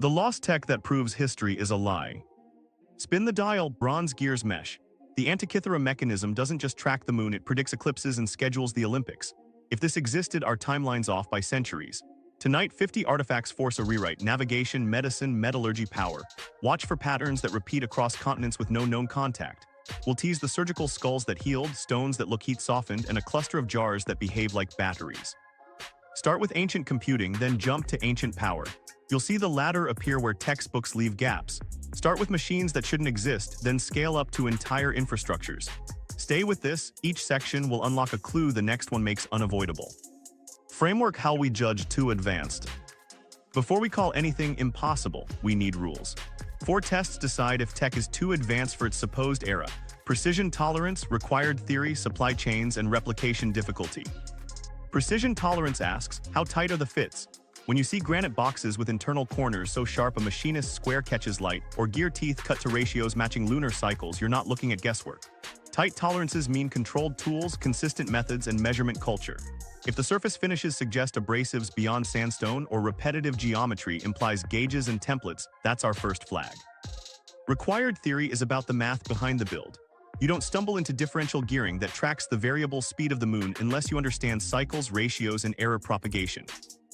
The lost tech that proves history is a lie. Spin the dial, bronze gears mesh. The Antikythera mechanism doesn't just track the moon, it predicts eclipses and schedules the Olympics. If this existed, our timeline's off by centuries. Tonight, 50 artifacts force a rewrite: navigation, medicine, metallurgy, power. Watch for patterns that repeat across continents with no known contact. We'll tease the surgical skulls that healed, stones that look heat-softened, and a cluster of jars that behave like batteries. Start with ancient computing, then jump to ancient power. You'll see the latter appear where textbooks leave gaps. Start with machines that shouldn't exist, then scale up to entire infrastructures. Stay with this, each section will unlock a clue the next one makes unavoidable. Framework: how we judge too advanced. Before we call anything impossible, we need rules. 4 tests decide if tech is too advanced for its supposed era: precision tolerance, required theory, supply chains, and replication difficulty. Precision tolerance asks, how tight are the fits? When you see granite boxes with internal corners so sharp a machinist's square catches light, or gear teeth cut to ratios matching lunar cycles, you're not looking at guesswork. Tight tolerances mean controlled tools, consistent methods, and measurement culture. If the surface finishes suggest abrasives beyond sandstone or repetitive geometry implies gauges and templates, that's our first flag. Required theory is about the math behind the build. You don't stumble into differential gearing that tracks the variable speed of the moon unless you understand cycles, ratios, and error propagation.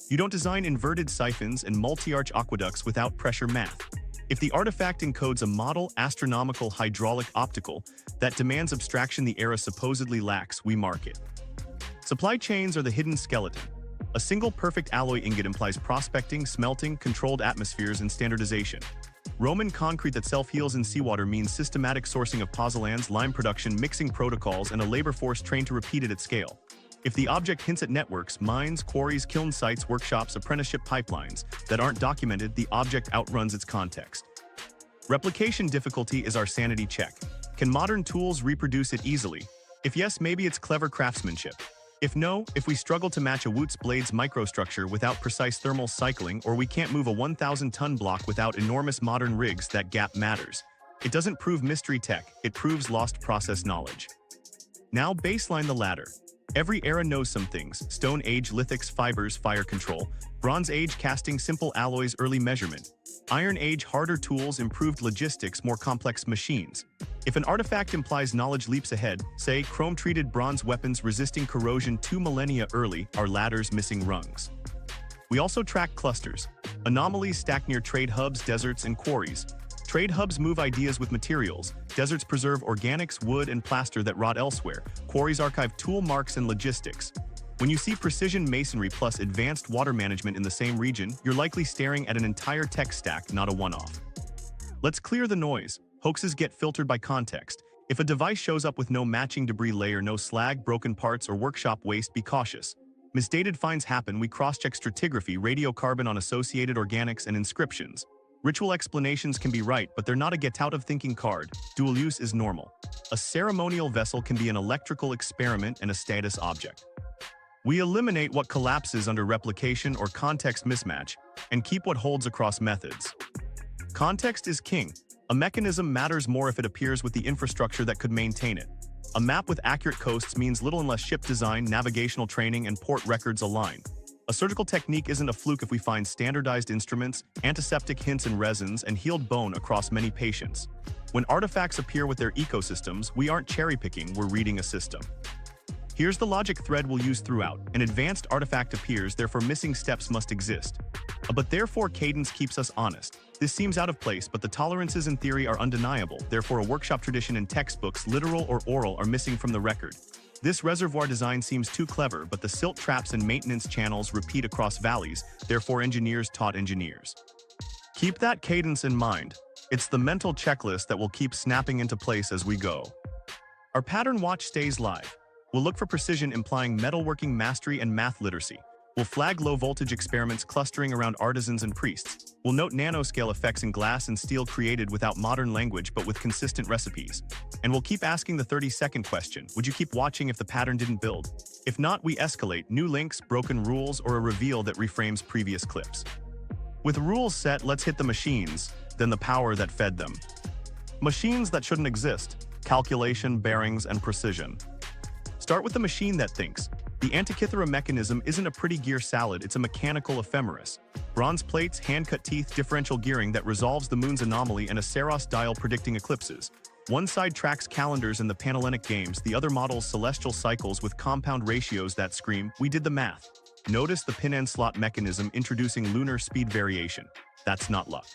You don't design inverted siphons and multi-arch aqueducts without pressure math. If the artifact encodes a model, astronomical, hydraulic, optical, that demands abstraction the era supposedly lacks, we mark it. Supply chains are the hidden skeleton. A single perfect alloy ingot implies prospecting, smelting, controlled atmospheres, and standardization. Roman concrete that self-heals in seawater means systematic sourcing of pozzolans, lime production, mixing protocols, and a labor force trained to repeat it at scale. If the object hints at networks, mines, quarries, kiln sites, workshops, apprenticeship pipelines that aren't documented, the object outruns its context. Replication difficulty is our sanity check. Can modern tools reproduce it easily? If yes, maybe it's clever craftsmanship. If no, if we struggle to match a Wootz blade's microstructure without precise thermal cycling, or we can't move a 1,000-ton block without enormous modern rigs, that gap matters. It doesn't prove mystery tech, it proves lost process knowledge. Now baseline the ladder. Every era knows some things: Stone Age, lithics, fibers, fire control; Bronze Age, casting, simple alloys, early measurement; Iron Age, harder tools, improved logistics, more complex machines. If an artifact implies knowledge leaps ahead, say chrome-treated bronze weapons resisting corrosion 2 millennia early, our ladder's missing rungs. We also track clusters. Anomalies stack near trade hubs, deserts, and quarries. Trade hubs move ideas with materials. Deserts preserve organics, wood, and plaster that rot elsewhere. Quarries archive tool marks and logistics. When you see precision masonry plus advanced water management in the same region, you're likely staring at an entire tech stack, not a one-off. Let's clear the noise. Hoaxes get filtered by context. If a device shows up with no matching debris layer, no slag, broken parts, or workshop waste, be cautious. Misdated finds happen. We cross-check stratigraphy, radiocarbon on associated organics, and inscriptions. Ritual explanations can be right, but they're not a get-out-of-thinking card. Dual use is normal. A ceremonial vessel can be an electrical experiment and a status object. We eliminate what collapses under replication or context mismatch, and keep what holds across methods. Context is king. A mechanism matters more if it appears with the infrastructure that could maintain it. A map with accurate coasts means little unless ship design, navigational training, and port records align. A surgical technique isn't a fluke if we find standardized instruments, antiseptic hints in resins, and healed bone across many patients. When artifacts appear with their ecosystems, we aren't cherry-picking, we're reading a system. Here's the logic thread we'll use throughout. An advanced artifact appears, therefore missing steps must exist. But therefore cadence keeps us honest. This seems out of place, but the tolerances in theory are undeniable, therefore a workshop tradition in textbooks, literal or oral, are missing from the record. This reservoir design seems too clever, but the silt traps and maintenance channels repeat across valleys, therefore engineers taught engineers. Keep that cadence in mind. It's the mental checklist that will keep snapping into place as we go. Our pattern watch stays live. We'll look for precision implying metalworking mastery and math literacy. We'll flag low-voltage experiments clustering around artisans and priests. We'll note nanoscale effects in glass and steel created without modern language but with consistent recipes. And we'll keep asking the 30-second question: would you keep watching if the pattern didn't build? If not, we escalate: new links, broken rules, or a reveal that reframes previous clips. With rules set, let's hit the machines, then the power that fed them. Machines that shouldn't exist: calculation, bearings, and precision. Start with the machine that thinks. The Antikythera mechanism isn't a pretty gear salad, it's a mechanical ephemeris. Bronze plates, hand-cut teeth, differential gearing that resolves the moon's anomaly, and a Saros dial predicting eclipses. One side tracks calendars and the Panhellenic games, the other models celestial cycles with compound ratios that scream, "We did the math." Notice the pin-end slot mechanism introducing lunar speed variation. That's not luck.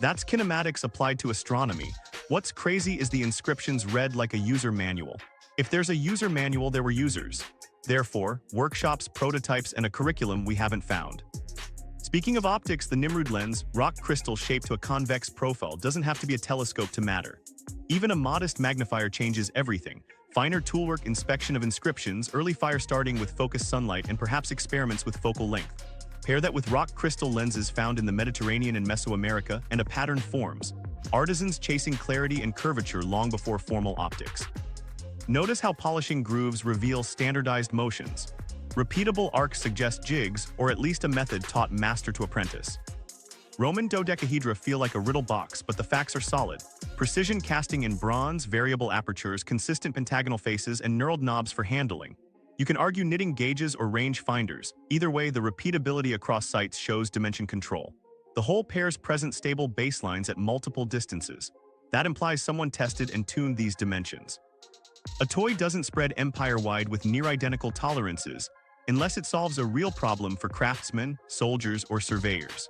That's kinematics applied to astronomy. What's crazy is the inscriptions read like a user manual. If there's a user manual, there were users. Therefore, workshops, prototypes, and a curriculum we haven't found. Speaking of optics, the Nimrud lens, rock crystal shaped to a convex profile, doesn't have to be a telescope to matter. Even a modest magnifier changes everything. Finer toolwork, inspection of inscriptions, early fire starting with focused sunlight, and perhaps experiments with focal length. Pair that with rock crystal lenses found in the Mediterranean and Mesoamerica, and a pattern forms. Artisans chasing clarity and curvature long before formal optics. Notice how polishing grooves reveal standardized motions. Repeatable arcs suggest jigs, or at least a method taught master to apprentice. Roman dodecahedra feel like a riddle box, but the facts are solid. Precision casting in bronze, variable apertures, consistent pentagonal faces, and knurled knobs for handling. You can argue knitting gauges or range finders. Either way, the repeatability across sites shows dimension control. The whole pairs present stable baselines at multiple distances. That implies someone tested and tuned these dimensions. A toy doesn't spread empire-wide with near-identical tolerances, unless it solves a real problem for craftsmen, soldiers, or surveyors.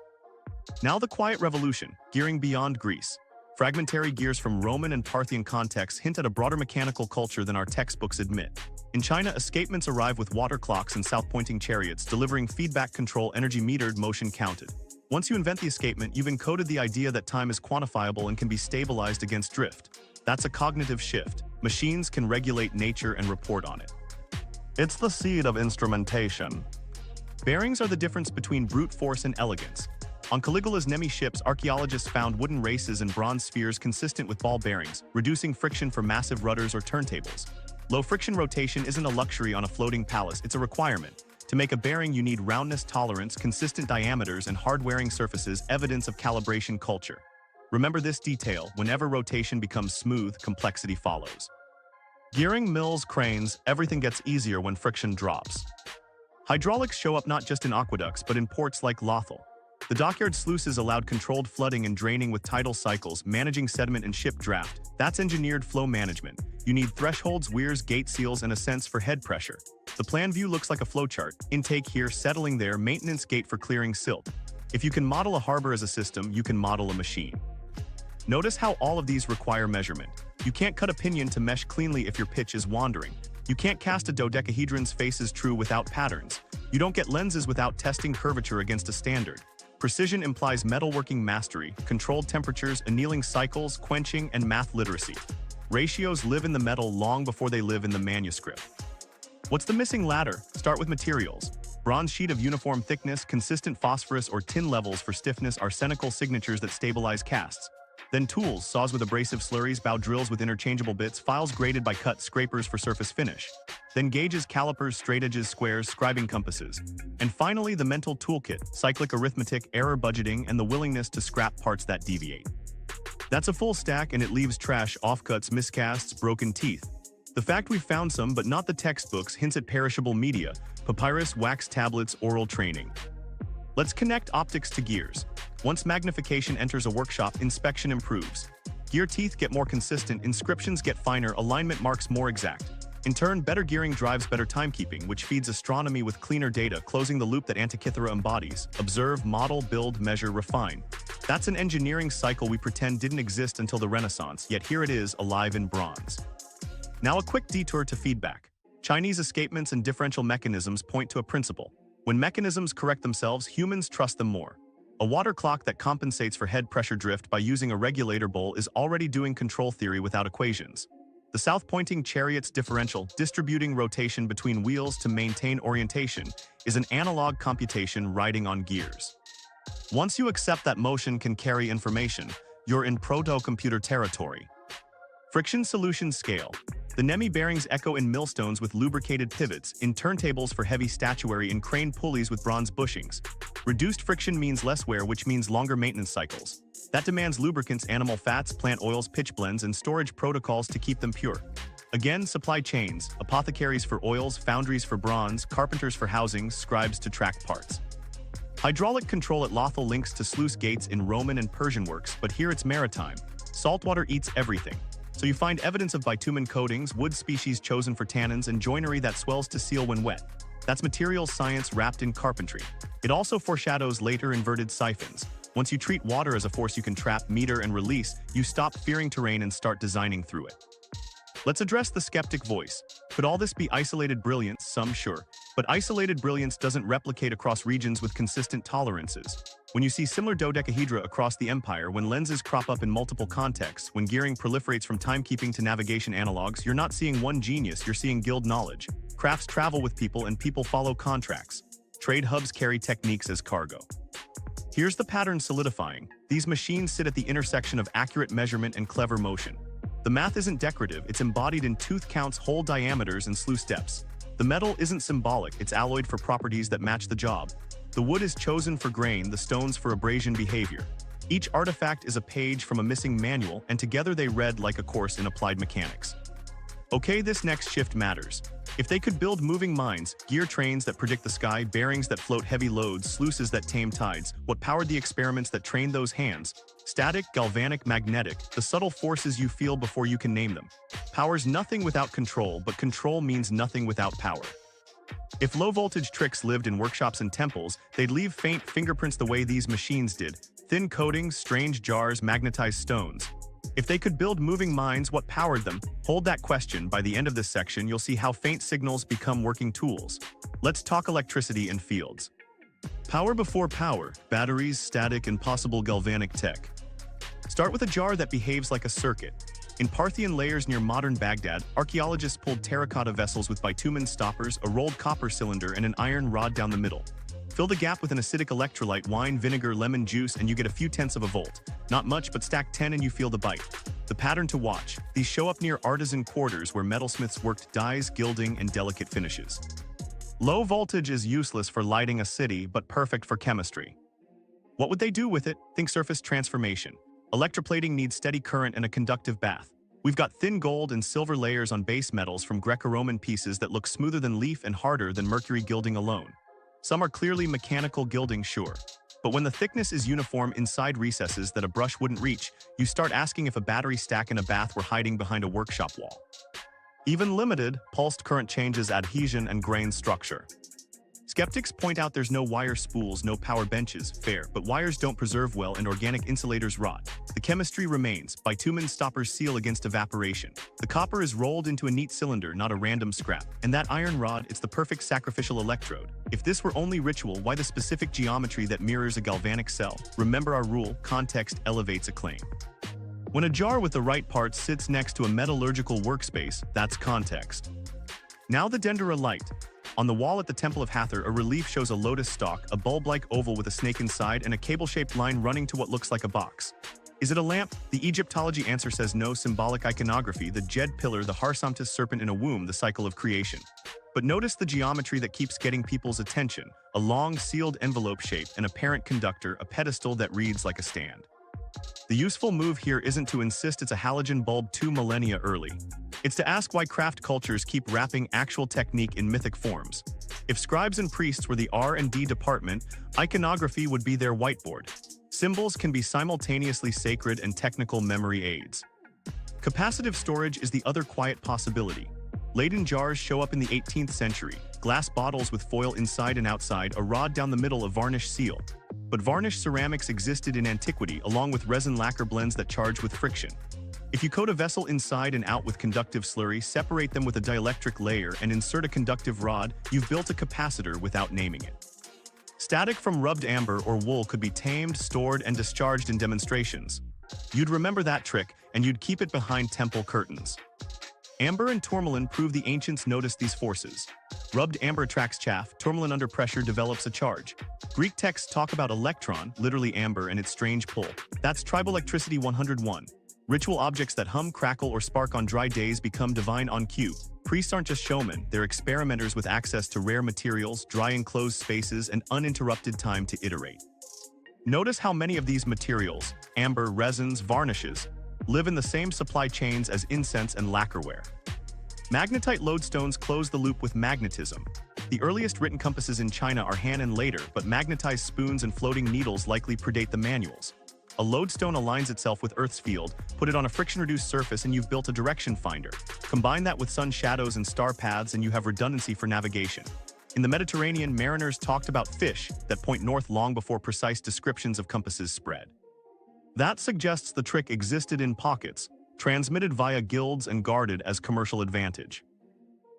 Now the quiet revolution, gearing beyond Greece. Fragmentary gears from Roman and Parthian contexts hint at a broader mechanical culture than our textbooks admit. In China, escapements arrive with water clocks and south-pointing chariots, delivering feedback control, energy metered, motion counted. Once you invent the escapement, you've encoded the idea that time is quantifiable and can be stabilized against drift. That's a cognitive shift. Machines can regulate nature and report on it. It's the seed of instrumentation. Bearings are the difference between brute force and elegance. On Caligula's Nemi ships, archaeologists found wooden races and bronze spheres consistent with ball bearings, reducing friction for massive rudders or turntables. Low-friction rotation isn't a luxury on a floating palace, it's a requirement. To make a bearing, you need roundness tolerance, consistent diameters, and hard-wearing surfaces, evidence of calibration culture. Remember this detail: whenever rotation becomes smooth, complexity follows. Gearing, mills, cranes, everything gets easier when friction drops. Hydraulics show up not just in aqueducts, but in ports like Lothal. The dockyard sluices allowed controlled flooding and draining with tidal cycles, managing sediment and ship draft. That's engineered flow management. You need thresholds, weirs, gate seals, and a sense for head pressure. The plan view looks like a flowchart. Intake here, settling there, maintenance gate for clearing silt. If you can model a harbor as a system, you can model a machine. Notice how all of these require measurement. You can't cut a pinion to mesh cleanly if your pitch is wandering. You can't cast a dodecahedron's faces true without patterns. You don't get lenses without testing curvature against a standard. Precision implies metalworking mastery, controlled temperatures, annealing cycles, quenching, and math literacy. Ratios live in the metal long before they live in the manuscript. What's the missing ladder? Start with materials. Bronze sheet of uniform thickness, consistent phosphorus or tin levels for stiffness, arsenical signatures that stabilize casts. Then tools, saws with abrasive slurries, bow drills with interchangeable bits, files graded by cut, scrapers for surface finish. Then gauges, calipers, straightedges, squares, scribing compasses. And finally, the mental toolkit, cyclic arithmetic, error budgeting, and the willingness to scrap parts that deviate. That's a full stack, and it leaves trash, offcuts, miscasts, broken teeth. The fact we've found some, but not the textbooks, hints at perishable media, papyrus, wax tablets, oral training. Let's connect optics to gears. Once magnification enters a workshop, inspection improves. Gear teeth get more consistent, inscriptions get finer, alignment marks more exact. In turn, better gearing drives better timekeeping, which feeds astronomy with cleaner data, closing the loop that Antikythera embodies. Observe, model, build, measure, refine. That's an engineering cycle we pretend didn't exist until the Renaissance, yet here it is, alive in bronze. Now a quick detour to feedback. Chinese escapements and differential mechanisms point to a principle. When mechanisms correct themselves, humans trust them more. A water clock that compensates for head pressure drift by using a regulator bowl is already doing control theory without equations. The south-pointing Chariot's differential, distributing rotation between wheels to maintain orientation, is an analog computation riding on gears. Once you accept that motion can carry information, you're in proto-computer territory. Friction solution scale. The Nemi bearings echo in millstones with lubricated pivots, in turntables for heavy statuary, and crane pulleys with bronze bushings. Reduced friction means less wear, which means longer maintenance cycles. That demands lubricants, animal fats, plant oils, pitch blends, and storage protocols to keep them pure. Again, supply chains, apothecaries for oils, foundries for bronze, carpenters for housing, scribes to track parts. Hydraulic control at Lothal links to sluice gates in Roman and Persian works, but here it's maritime. Saltwater eats everything. So you find evidence of bitumen coatings, wood species chosen for tannins, and joinery that swells to seal when wet. That's materials science wrapped in carpentry. It also foreshadows later inverted siphons. Once you treat water as a force you can trap, meter, and release, you stop fearing terrain and start designing through it. Let's address the skeptic voice. Could all this be isolated brilliance? Some sure. But isolated brilliance doesn't replicate across regions with consistent tolerances. When you see similar dodecahedra across the empire, when lenses crop up in multiple contexts, when gearing proliferates from timekeeping to navigation analogs, you're not seeing one genius, you're seeing guild knowledge. Crafts travel with people and people follow contracts. Trade hubs carry techniques as cargo. Here's the pattern solidifying. These machines sit at the intersection of accurate measurement and clever motion. The math isn't decorative, it's embodied in tooth counts, hole diameters, and sluice depths. The metal isn't symbolic, it's alloyed for properties that match the job. The wood is chosen for grain, the stones for abrasion behavior. Each artifact is a page from a missing manual, and together they read like a course in applied mechanics. Okay, this next shift matters. If they could build moving mines, gear trains that predict the sky, bearings that float heavy loads, sluices that tame tides, what powered the experiments that trained those hands? Static, galvanic, magnetic, the subtle forces you feel before you can name them. Power's nothing without control, but control means nothing without power. If low-voltage tricks lived in workshops and temples, they'd leave faint fingerprints the way these machines did. Thin coatings, strange jars, magnetized stones. If they could build moving mines, what powered them? Hold that question. By the end of this section, you'll see how faint signals become working tools. Let's talk electricity and fields. Power before power, batteries, static, and possible galvanic tech. Start with a jar that behaves like a circuit. In Parthian layers near modern Baghdad, archaeologists pulled terracotta vessels with bitumen stoppers, a rolled copper cylinder, and an iron rod down the middle. Fill the gap with an acidic electrolyte, wine, vinegar, lemon juice, and you get a few tenths of a volt. Not much, but stack 10 and you feel the bite. The pattern to watch. These show up near artisan quarters where metalsmiths worked dyes, gilding, and delicate finishes. Low voltage is useless for lighting a city, but perfect for chemistry. What would they do with it? Think surface transformation. Electroplating needs steady current and a conductive bath. We've got thin gold and silver layers on base metals from Greco-Roman pieces that look smoother than leaf and harder than mercury gilding alone. Some are clearly mechanical gilding, sure. But when the thickness is uniform inside recesses that a brush wouldn't reach, you start asking if a battery stack in a bath were hiding behind a workshop wall. Even limited, pulsed current changes adhesion and grain structure. Skeptics point out there's no wire spools, no power benches, fair, but wires don't preserve well and organic insulators rot. The chemistry remains. Bitumen stoppers seal against evaporation. The copper is rolled into a neat cylinder, not a random scrap. And that iron rod, it's the perfect sacrificial electrode. If this were only ritual, why the specific geometry that mirrors a galvanic cell? Remember our rule, context elevates a claim. When a jar with the right parts sits next to a metallurgical workspace, that's context. Now the Dendera light. On the wall at the Temple of Hathor, a relief shows a lotus stalk, a bulb-like oval with a snake inside, and a cable-shaped line running to what looks like a box. Is it a lamp? The Egyptology answer says no. Symbolic iconography, the Jed pillar, the Harsamtis serpent in a womb, the cycle of creation. But notice the geometry that keeps getting people's attention. A long, sealed envelope shape, an apparent conductor, a pedestal that reads like a stand. The useful move here isn't to insist it's a halogen bulb 2 millennia early. It's to ask why craft cultures keep wrapping actual technique in mythic forms. If scribes and priests were the R&D department, iconography would be their whiteboard. Symbols can be simultaneously sacred and technical memory aids. Capacitive storage is the other quiet possibility. Leyden jars show up in the 18th century, glass bottles with foil inside and outside, a rod down the middle, a varnish seal. But varnished ceramics existed in Antiquity, along with resin lacquer blends that charge with friction. If you coat a vessel inside and out with conductive slurry, separate them with a dielectric layer, and insert a conductive rod, you've built a capacitor without naming it. Static from rubbed amber or wool could be tamed, stored, and discharged in demonstrations. You'd remember that trick, and you'd keep it behind temple curtains. Amber and tourmaline prove the ancients noticed these forces. Rubbed amber attracts chaff, tourmaline under pressure develops a charge. Greek texts talk about electron, literally amber, and its strange pull. That's triboelectricity 101. Ritual objects that hum, crackle, or spark on dry days become divine on cue. Priests aren't just showmen, they're experimenters with access to rare materials, dry enclosed spaces, and uninterrupted time to iterate. Notice how many of these materials, amber, resins, varnishes, live in the same supply chains as incense and lacquerware. Magnetite lodestones close the loop with magnetism. The earliest written compasses in China are Han and later, but magnetized spoons and floating needles likely predate the manuals. A lodestone aligns itself with Earth's field, put it on a friction-reduced surface and you've built a direction finder. Combine that with sun shadows and star paths and you have redundancy for navigation. In the Mediterranean, mariners talked about fish that point north long before precise descriptions of compasses spread. That suggests the trick existed in pockets, transmitted via guilds and guarded as commercial advantage.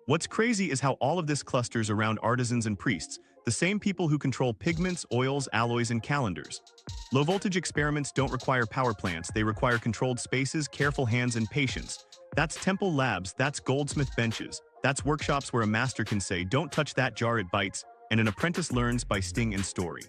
What's crazy is how all of this clusters around artisans and priests, the same people who control pigments, oils, alloys, and calendars. Low-voltage experiments don't require power plants, they require controlled spaces, careful hands, and patience. That's temple labs, that's goldsmith benches, that's workshops where a master can say, "Don't touch that jar, it bites," and an apprentice learns by sting and story.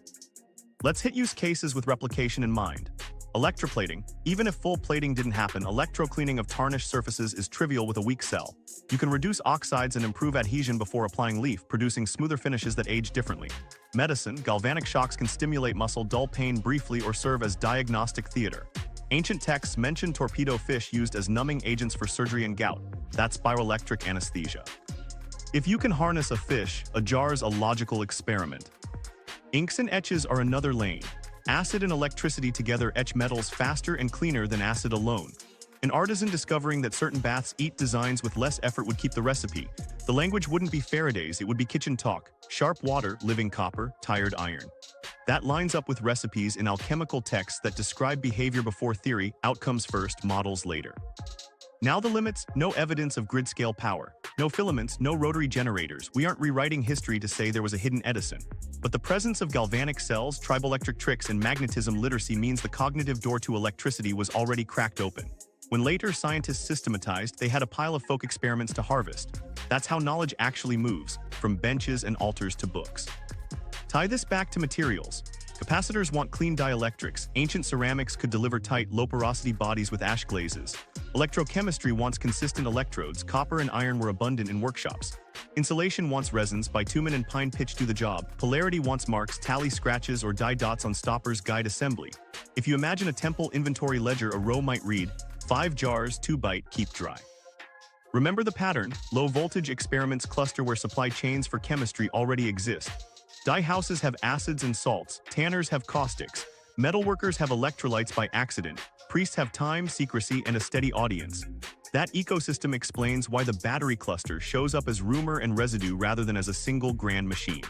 Let's hit use cases with replication in mind. Electroplating. Even if full plating didn't happen, electrocleaning of tarnished surfaces is trivial with a weak cell. You can reduce oxides and improve adhesion before applying leaf, producing smoother finishes that age differently. Medicine. Galvanic shocks can stimulate muscle dull pain briefly or serve as diagnostic theater. Ancient texts mention torpedo fish used as numbing agents for surgery and gout. That's bioelectric anesthesia. If you can harness a fish, a jar's a logical experiment. Inks and etches are another lane. Acid and electricity together etch metals faster and cleaner than acid alone. An artisan discovering that certain baths eat designs with less effort would keep the recipe. The language wouldn't be Faraday's, it would be kitchen talk. Sharp water, living copper, tired iron. That lines up with recipes in alchemical texts that describe behavior before theory, outcomes first, models later. Now the limits, no evidence of grid-scale power. No filaments, no rotary generators. We aren't rewriting history to say there was a hidden Edison. But the presence of galvanic cells, triboelectric tricks, and magnetism literacy means the cognitive door to electricity was already cracked open. When later scientists systematized, they had a pile of folk experiments to harvest. That's how knowledge actually moves, from benches and altars to books. Tie this back to materials. Capacitors want clean dielectrics. Ancient ceramics could deliver tight, low-porosity bodies with ash glazes. Electrochemistry wants consistent electrodes. Copper and iron were abundant in workshops. Insulation wants resins. Bitumen and pine pitch do the job. Polarity wants marks, tally scratches, or die dots on stoppers guide assembly. If you imagine a temple inventory ledger, a row might read, 5 jars, 2 bite, keep dry. Remember the pattern. Low-voltage experiments cluster where supply chains for chemistry already exist. Dye houses have acids and salts, tanners have caustics, metalworkers have electrolytes by accident, priests have time, secrecy, and a steady audience. That ecosystem explains why the battery cluster shows up as rumor and residue rather than as a single grand machine.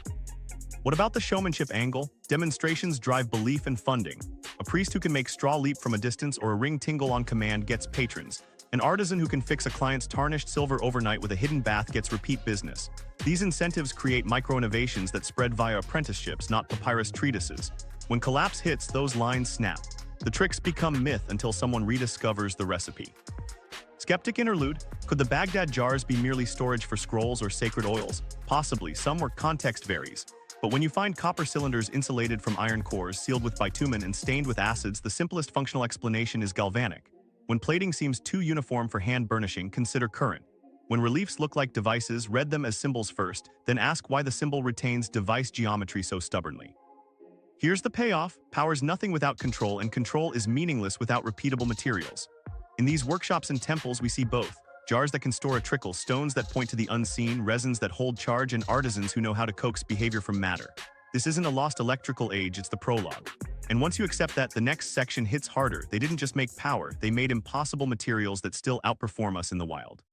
What about the showmanship angle? Demonstrations drive belief and funding. A priest who can make straw leap from a distance or a ring tingle on command gets patrons. An artisan who can fix a client's tarnished silver overnight with a hidden bath gets repeat business. These incentives create micro-innovations that spread via apprenticeships, not papyrus treatises. When collapse hits, those lines snap. The tricks become myth until someone rediscovers the recipe. Skeptic interlude. Could the Baghdad jars be merely storage for scrolls or sacred oils? Possibly, some where context varies. But when you find copper cylinders insulated from iron cores, sealed with bitumen and stained with acids, the simplest functional explanation is galvanic. When plating seems too uniform for hand burnishing, consider current. When reliefs look like devices, read them as symbols first, then ask why the symbol retains device geometry so stubbornly. Here's the payoff. Power's nothing without control, and control is meaningless without repeatable materials. In these workshops and temples, we see both. Jars that can store a trickle, stones that point to the unseen, resins that hold charge, and artisans who know how to coax behavior from matter. This isn't a lost electrical age, it's the prologue. And once you accept that, the next section hits harder. They didn't just make power, they made impossible materials that still outperform us in the wild.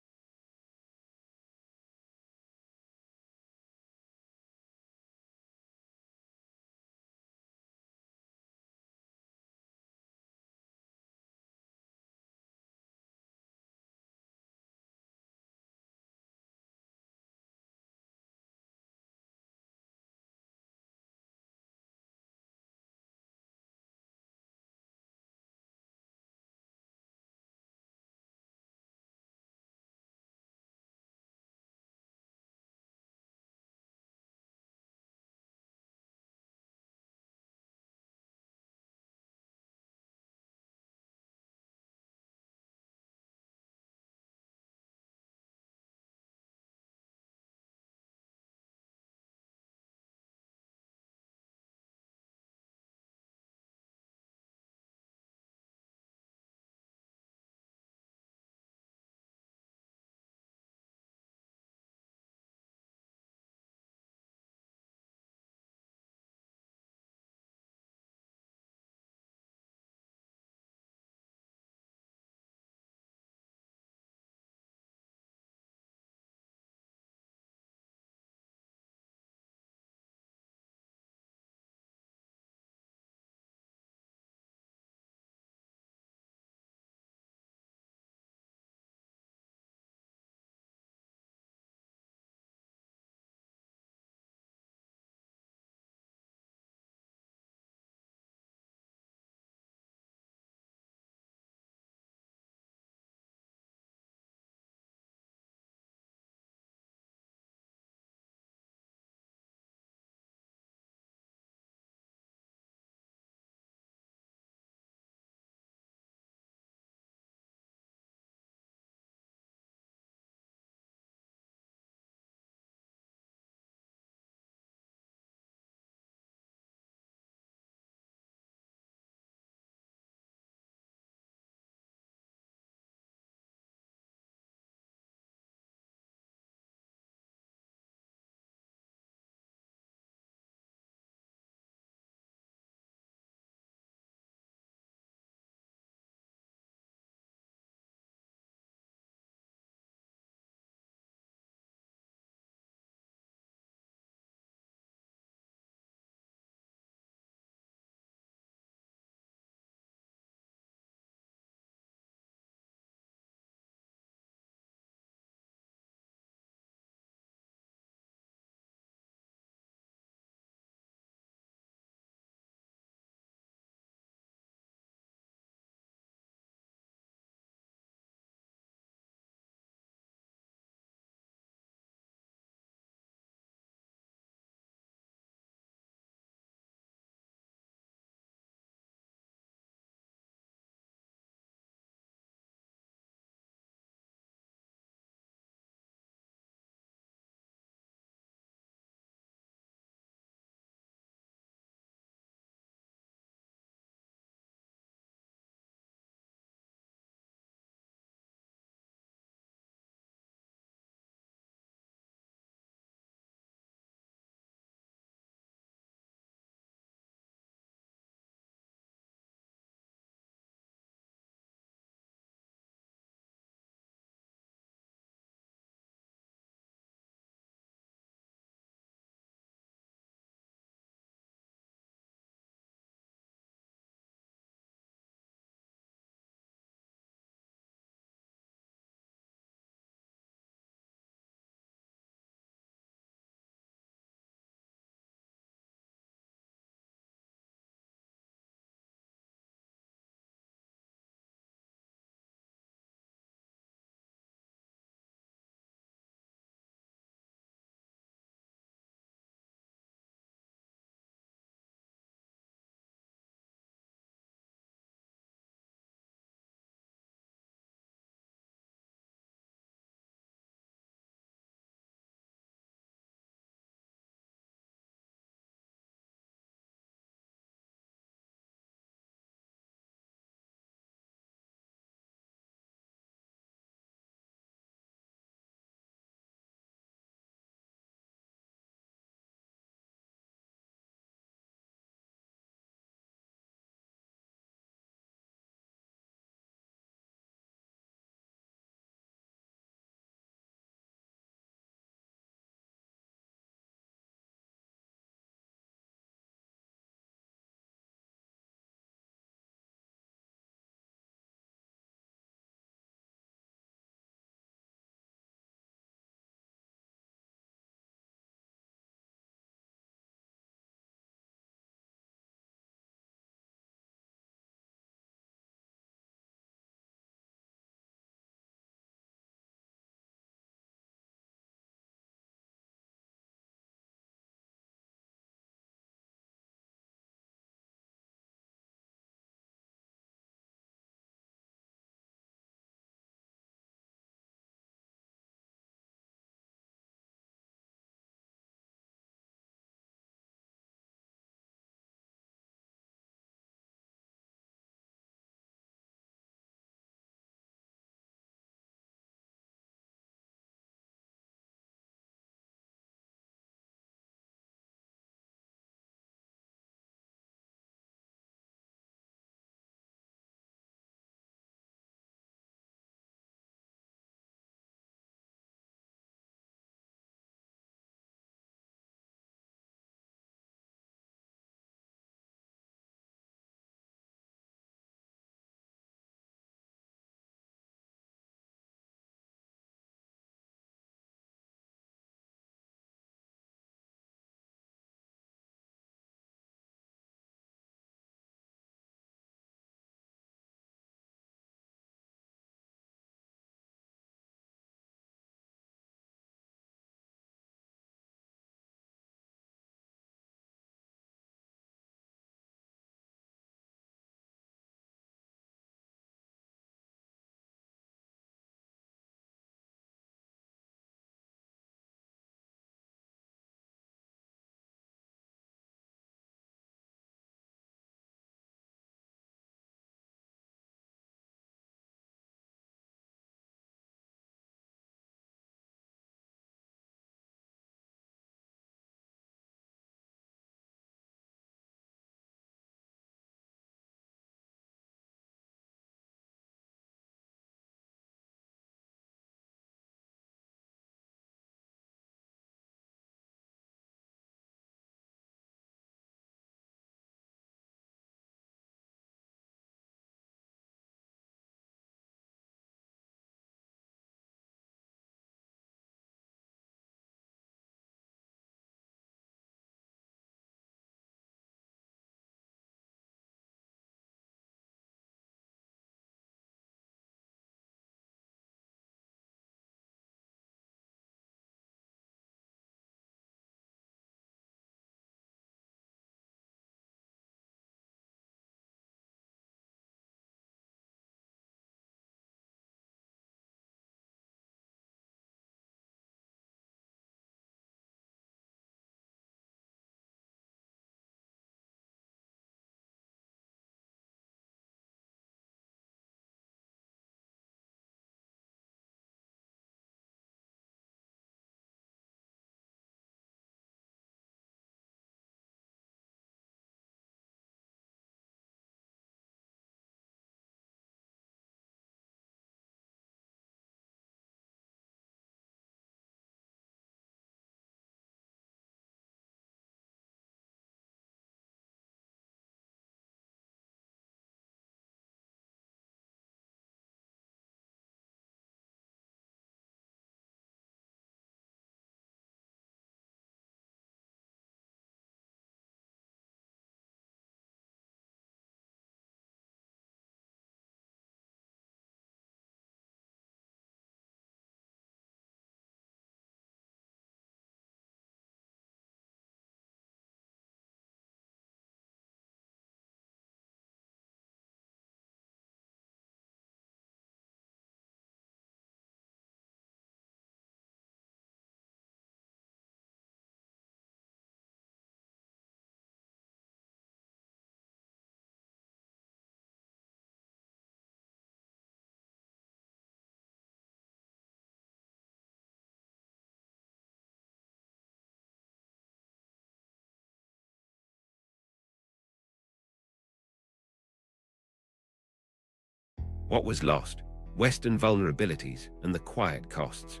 What was lost? Western vulnerabilities and the quiet costs.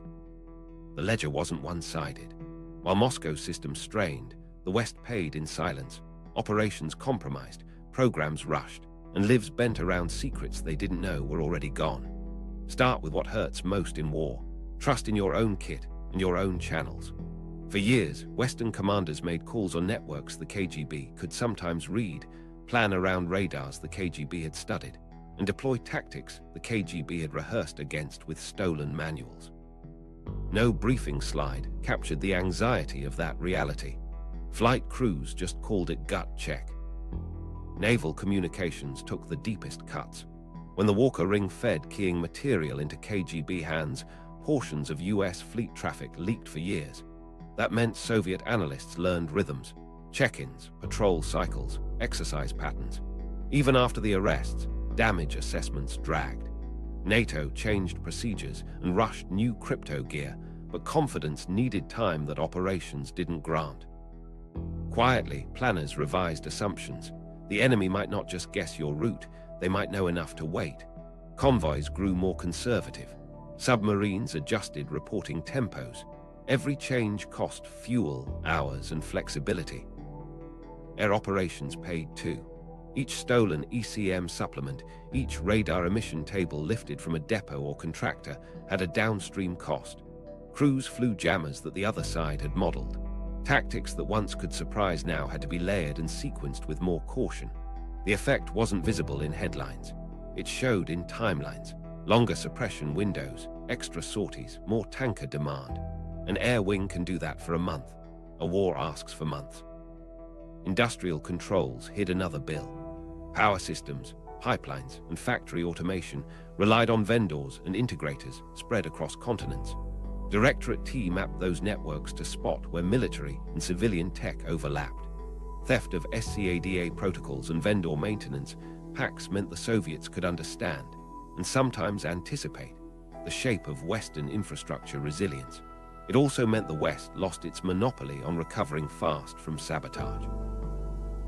The ledger wasn't one-sided. While Moscow's system strained, the West paid in silence. Operations compromised, programs rushed, and lives bent around secrets they didn't know were already gone. Start with what hurts most in war. Trust in your own kit and your own channels. For years, Western commanders made calls on networks the KGB could sometimes read, plan around radars the KGB had studied, and deploy tactics the KGB had rehearsed against with stolen manuals. No briefing slide captured the anxiety of that reality. Flight crews just called it gut check. Naval communications took the deepest cuts. When the Walker Ring fed keying material into KGB hands, portions of US fleet traffic leaked for years. That meant Soviet analysts learned rhythms, check-ins, patrol cycles, exercise patterns. Even after the arrests, damage assessments dragged. NATO changed procedures and rushed new crypto gear, but confidence needed time that operations didn't grant. Quietly, planners revised assumptions. The enemy might not just guess your route, they might know enough to wait. Convoys grew more conservative. Submarines adjusted reporting tempos. Every change cost fuel, hours, and flexibility. Air operations paid too. Each stolen ECM supplement, each radar emission table lifted from a depot or contractor had a downstream cost. Crews flew jammers that the other side had modeled. Tactics that once could surprise now had to be layered and sequenced with more caution. The effect wasn't visible in headlines. It showed in timelines. Longer suppression windows, extra sorties, more tanker demand. An air wing can do that for a month. A war asks for months. Industrial controls hid another bill. Power systems, pipelines, and factory automation relied on vendors and integrators spread across continents. Directorate T mapped those networks to spot where military and civilian tech overlapped. Theft of SCADA protocols and vendor maintenance packs meant the Soviets could understand, and sometimes anticipate, the shape of Western infrastructure resilience. It also meant the West lost its monopoly on recovering fast from sabotage.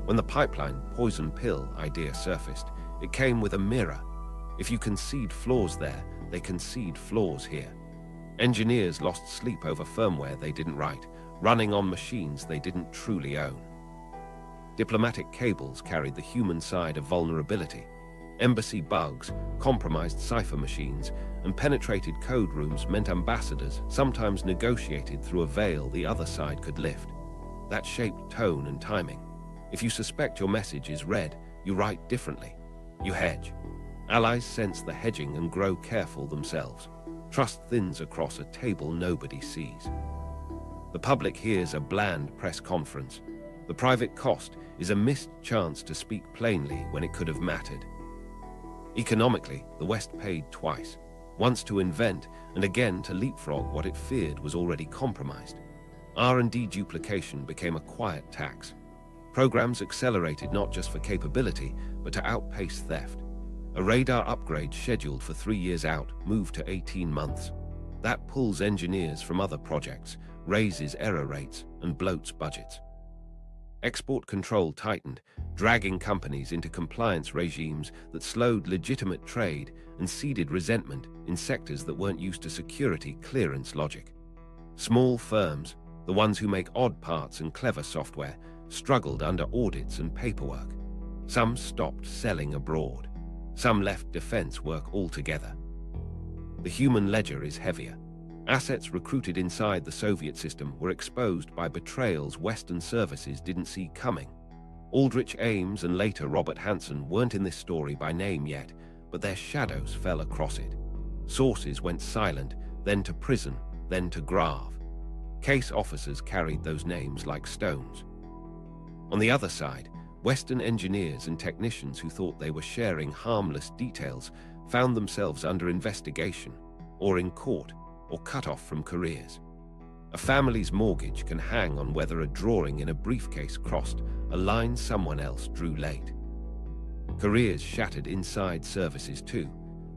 When the pipeline poison pill idea surfaced, it came with a mirror. If you concede flaws there, they concede flaws here. Engineers lost sleep over firmware they didn't write, running on machines they didn't truly own. Diplomatic cables carried the human side of vulnerability. Embassy bugs, compromised cipher machines, and penetrated code rooms meant ambassadors sometimes negotiated through a veil the other side could lift. That shaped tone and timing. If you suspect your message is read, you write differently. You hedge. Allies sense the hedging and grow careful themselves. Trust thins across a table nobody sees. The public hears a bland press conference. The private cost is a missed chance to speak plainly when it could have mattered. Economically, the West paid twice, once to invent and again to leapfrog what it feared was already compromised. R&D duplication became a quiet tax. Programs accelerated not just for capability, but to outpace theft. A radar upgrade scheduled for 3 years out moved to 18 months. That pulls engineers from other projects, raises error rates, and bloats budgets. Export control tightened, dragging companies into compliance regimes that slowed legitimate trade and seeded resentment in sectors that weren't used to security clearance logic. Small firms, the ones who make odd parts and clever software, struggled under audits and paperwork. Some stopped selling abroad. Some left defense work altogether. The human ledger is heavier. Assets recruited inside the Soviet system were exposed by betrayals Western services didn't see coming. Aldrich Ames and later Robert Hansen weren't in this story by name yet, but their shadows fell across it. Sources went silent, then to prison, then to grave. Case officers carried those names like stones. On the other side, Western engineers and technicians who thought they were sharing harmless details found themselves under investigation, or in court, or cut off from careers. A family's mortgage can hang on whether a drawing in a briefcase crossed a line someone else drew late. Careers shattered inside services too.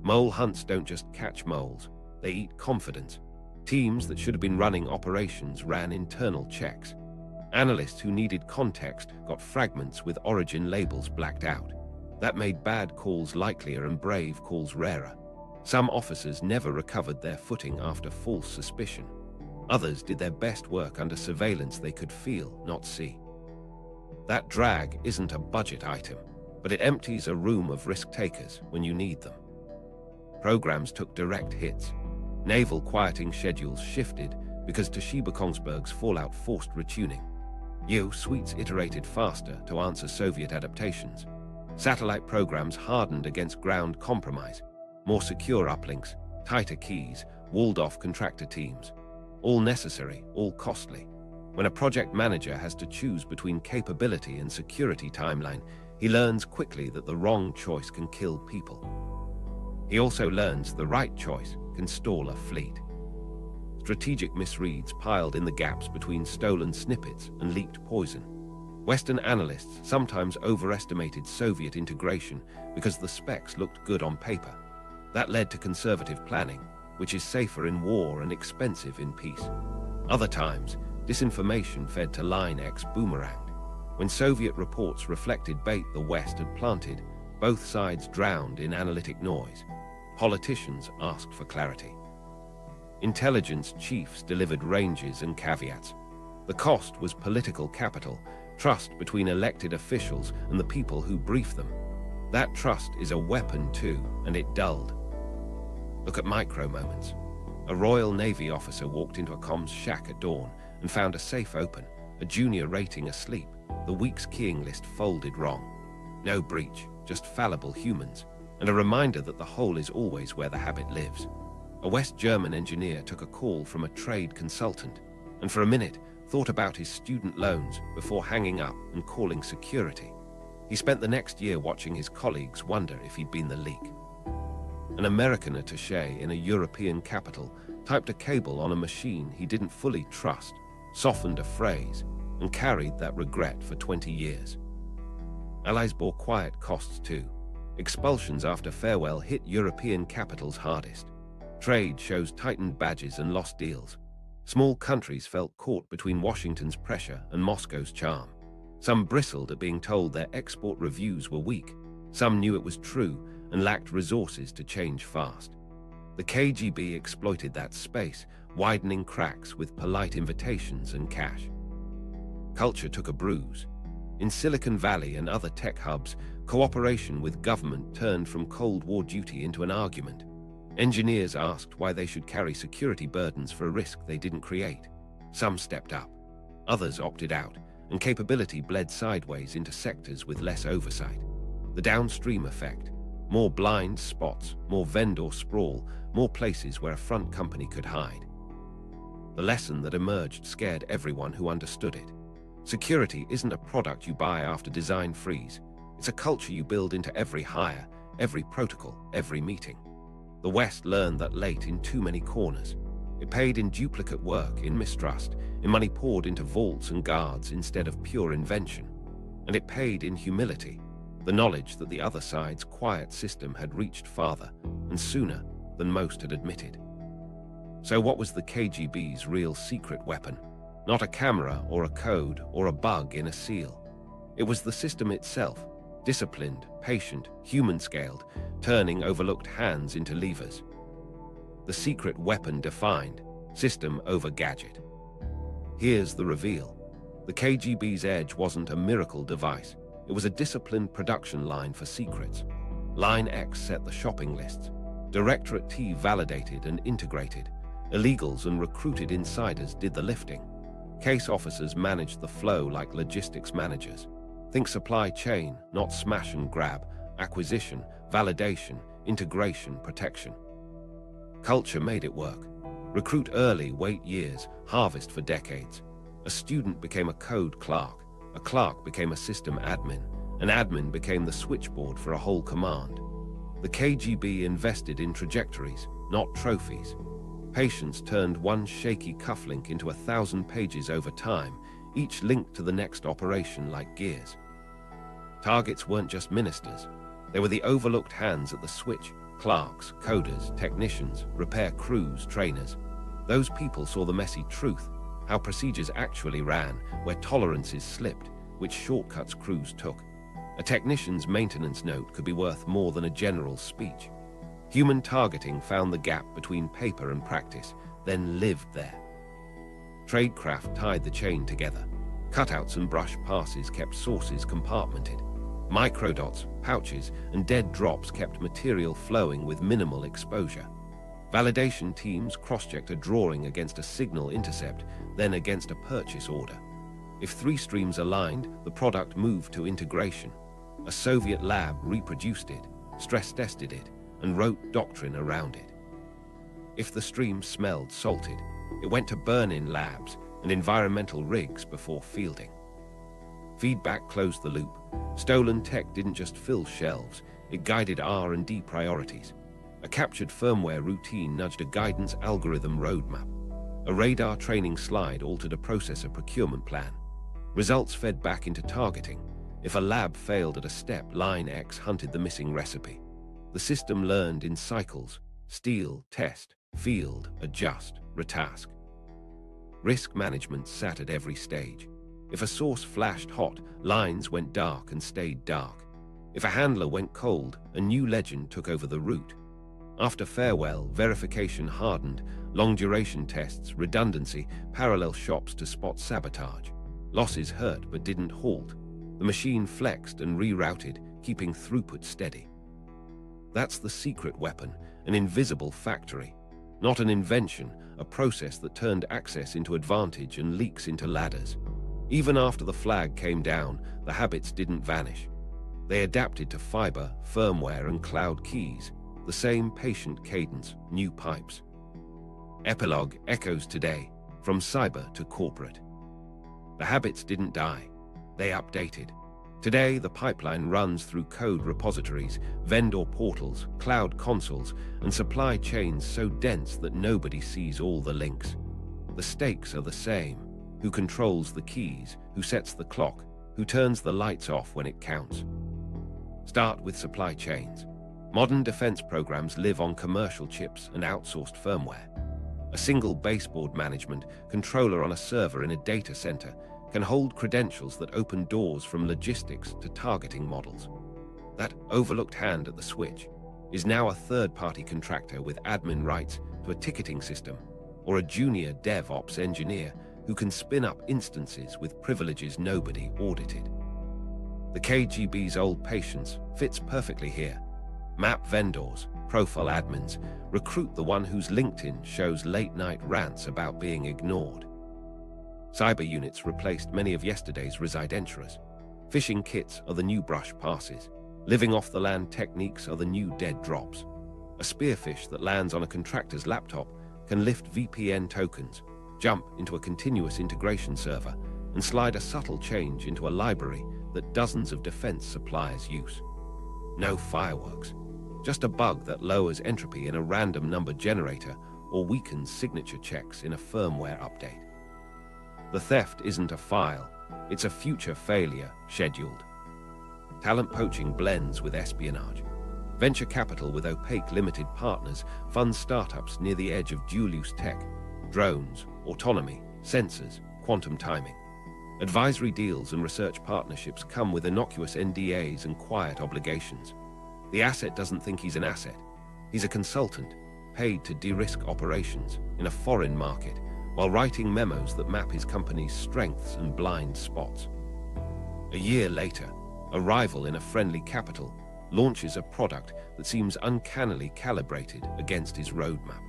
Mole hunts don't just catch moles, they eat confidence. Teams that should have been running operations ran internal checks. Analysts who needed context got fragments with origin labels blacked out. That made bad calls likelier and brave calls rarer. Some officers never recovered their footing after false suspicion. Others did their best work under surveillance they could feel, not see. That drag isn't a budget item, but it empties a room of risk-takers when you need them. Programs took direct hits. Naval quieting schedules shifted because Toshiba Kongsberg's Fallout forced retuning. Suites iterated faster to answer Soviet adaptations. Satellite programs hardened against ground compromise. More secure uplinks, tighter keys, walled-off contractor teams. All necessary, all costly. When a project manager has to choose between capability and security timeline, he learns quickly that the wrong choice can kill people. He also learns the right choice can stall a fleet. Strategic misreads piled in the gaps between stolen snippets and leaked poison. Western analysts sometimes overestimated Soviet integration because the specs looked good on paper. That led to conservative planning, which is safer in war and expensive in peace. Other times, disinformation fed to Line X boomeranged. When Soviet reports reflected bait the West had planted, both sides drowned in analytic noise. Politicians asked for clarity. Intelligence chiefs delivered ranges and caveats. The cost was political capital, trust between elected officials and the people who brief them. That trust is a weapon too, and it dulled. Look at micro moments. A Royal Navy officer walked into a comms shack at dawn and found a safe open, a junior rating asleep, the week's keying list folded wrong. No breach, just fallible humans, and a reminder that the hole is always where the habit lives. A West German engineer took a call from a trade consultant, and for a minute thought about his student loans before hanging up and calling security. He spent the next year watching his colleagues wonder if he'd been the leak. An American attaché in a European capital typed a cable on a machine he didn't fully trust, softened a phrase, and carried that regret for 20 years. Allies bore quiet costs too. Expulsions after farewell hit European capitals hardest. Trade shows tightened badges and lost deals. Small countries felt caught between Washington's pressure and Moscow's charm. Some bristled at being told their export reviews were weak. Some knew it was true and lacked resources to change fast. The KGB exploited that space, widening cracks with polite invitations and cash. Culture took a bruise. In Silicon Valley and other tech hubs, cooperation with government turned from Cold War duty into an argument. Engineers asked why they should carry security burdens for a risk they didn't create. Some stepped up. Others opted out, and capability bled sideways into sectors with less oversight. The downstream effect: more blind spots, more vendor sprawl, more places where a front company could hide. The lesson that emerged scared everyone who understood it. Security isn't a product you buy after design freeze. It's a culture you build into every hire, every protocol, every meeting. The West learned that late in too many corners. It paid in duplicate work, in mistrust, in money poured into vaults and guards instead of pure invention. And it paid in humility, the knowledge that the other side's quiet system had reached farther and sooner than most had admitted. So what was the KGB's real secret weapon? Not a camera or a code or a bug in a seal. It was the system itself, disciplined, patient, human-scaled, turning overlooked hands into levers. The secret weapon defined, system over gadget. Here's the reveal. The KGB's edge wasn't a miracle device. It was a disciplined production line for secrets. Line X set the shopping lists. Directorate T validated and integrated. Illegals and recruited insiders did the lifting. Case officers managed the flow like logistics managers. Think supply chain, not smash and grab, acquisition, validation, integration, protection. Culture made it work. Recruit early, wait years, harvest for decades. A student became a code clerk. A clerk became a system admin. An admin became the switchboard for a whole command. The KGB invested in trajectories, not trophies. Patience turned one shaky cufflink into 1,000 pages over time, each linked to the next operation like gears. Targets weren't just ministers. They were the overlooked hands at the switch: clerks, coders, technicians, repair crews, trainers. Those people saw the messy truth, how procedures actually ran, where tolerances slipped, which shortcuts crews took. A technician's maintenance note could be worth more than a general's speech. Human targeting found the gap between paper and practice, then lived there. Tradecraft tied the chain together. Cutouts and brush passes kept sources compartmented. Microdots, pouches, and dead drops kept material flowing with minimal exposure. Validation teams cross-checked a drawing against a signal intercept, then against a purchase order. If 3 streams aligned, the product moved to integration. A Soviet lab reproduced it, stress-tested it, and wrote doctrine around it. If the stream smelled salted, it went to burn-in labs and environmental rigs before fielding. Feedback closed the loop. Stolen tech didn't just fill shelves, it guided R&D priorities. A captured firmware routine nudged a guidance algorithm roadmap. A radar training slide altered a processor procurement plan. Results fed back into targeting. If a lab failed at a step, line X hunted the missing recipe. The system learned in cycles: steal, test, field, adjust, retask. Risk management sat at every stage. If a source flashed hot, lines went dark and stayed dark. If a handler went cold, a new legend took over the route. After farewell, verification hardened, long-duration tests, redundancy, parallel shops to spot sabotage. Losses hurt but didn't halt. The machine flexed and rerouted, keeping throughput steady. That's the secret weapon, an invisible factory. Not an invention, a process that turned access into advantage and leaks into ladders. Even after the flag came down, the habits didn't vanish. They adapted to fiber, firmware, and cloud keys. The same patient cadence, new pipes. Epilogue echoes today, from cyber to corporate. The habits didn't die, they updated. Today, the pipeline runs through code repositories, vendor portals, cloud consoles, and supply chains so dense that nobody sees all the links. The stakes are the same. Who controls the keys? Who sets the clock? Who turns the lights off when it counts? Start with supply chains. Modern defense programs live on commercial chips and outsourced firmware. A single baseboard management controller on a server in a data center can hold credentials that open doors from logistics to targeting models. That overlooked hand at the switch is now a third-party contractor with admin rights to a ticketing system, or a junior DevOps engineer who can spin up instances with privileges nobody audited. The KGB's old patience fits perfectly here. Map vendors, profile admins, recruit the one whose LinkedIn shows late-night rants about being ignored. Cyber units replaced many of yesterday's residentiaries. Phishing kits are the new brush passes. Living off the land techniques are the new dead drops. A spearfish that lands on a contractor's laptop can lift VPN tokens, jump into a continuous integration server, and slide a subtle change into a library that dozens of defense suppliers use. No fireworks. Just a bug that lowers entropy in a random number generator or weakens signature checks in a firmware update. The theft isn't a file, it's a future failure scheduled. Talent poaching blends with espionage. Venture capital with opaque limited partners funds startups near the edge of dual-use tech, drones, autonomy, sensors, quantum timing. Advisory deals and research partnerships come with innocuous NDAs and quiet obligations. The asset doesn't think he's an asset. He's a consultant, paid to de-risk operations in a foreign market, while writing memos that map his company's strengths and blind spots. A year later, a rival in a friendly capital launches a product that seems uncannily calibrated against his roadmap.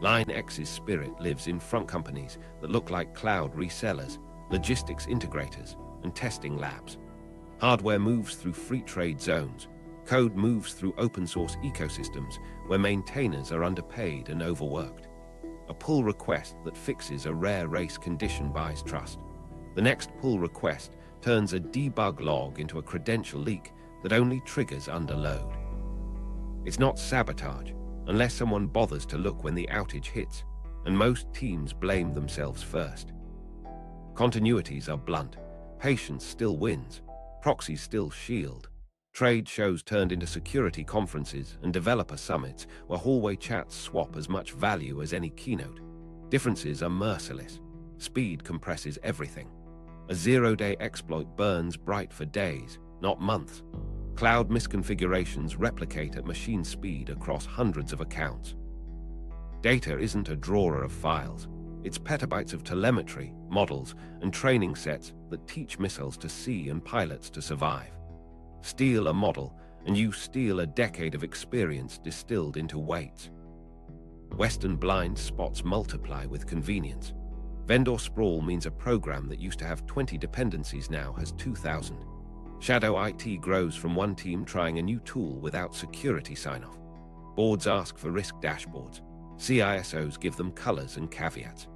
Line X's spirit lives in front companies that look like cloud resellers, logistics integrators, and testing labs. Hardware moves through free trade zones. Code moves through open-source ecosystems where maintainers are underpaid and overworked. A pull request that fixes a rare race condition buys trust. The next pull request turns a debug log into a credential leak that only triggers under load. It's not sabotage, unless someone bothers to look when the outage hits, and most teams blame themselves first. Continuities are blunt. Patience still wins. Proxies still shield. Trade shows turned into security conferences and developer summits where hallway chats swap as much value as any keynote. Differences are merciless. Speed compresses everything. A zero-day exploit burns bright for days. not months. Cloud misconfigurations replicate at machine speed across hundreds of accounts. Data isn't a drawer of files. It's petabytes of telemetry, models, and training sets that teach missiles to see and pilots to survive. Steal a model, and you steal a decade of experience distilled into weights. Western blind spots multiply with convenience. Vendor sprawl means a program that used to have 20 dependencies now has 2,000. Shadow IT grows from one team trying a new tool without security sign-off. Boards ask for risk dashboards. CISOs give them colors and caveats.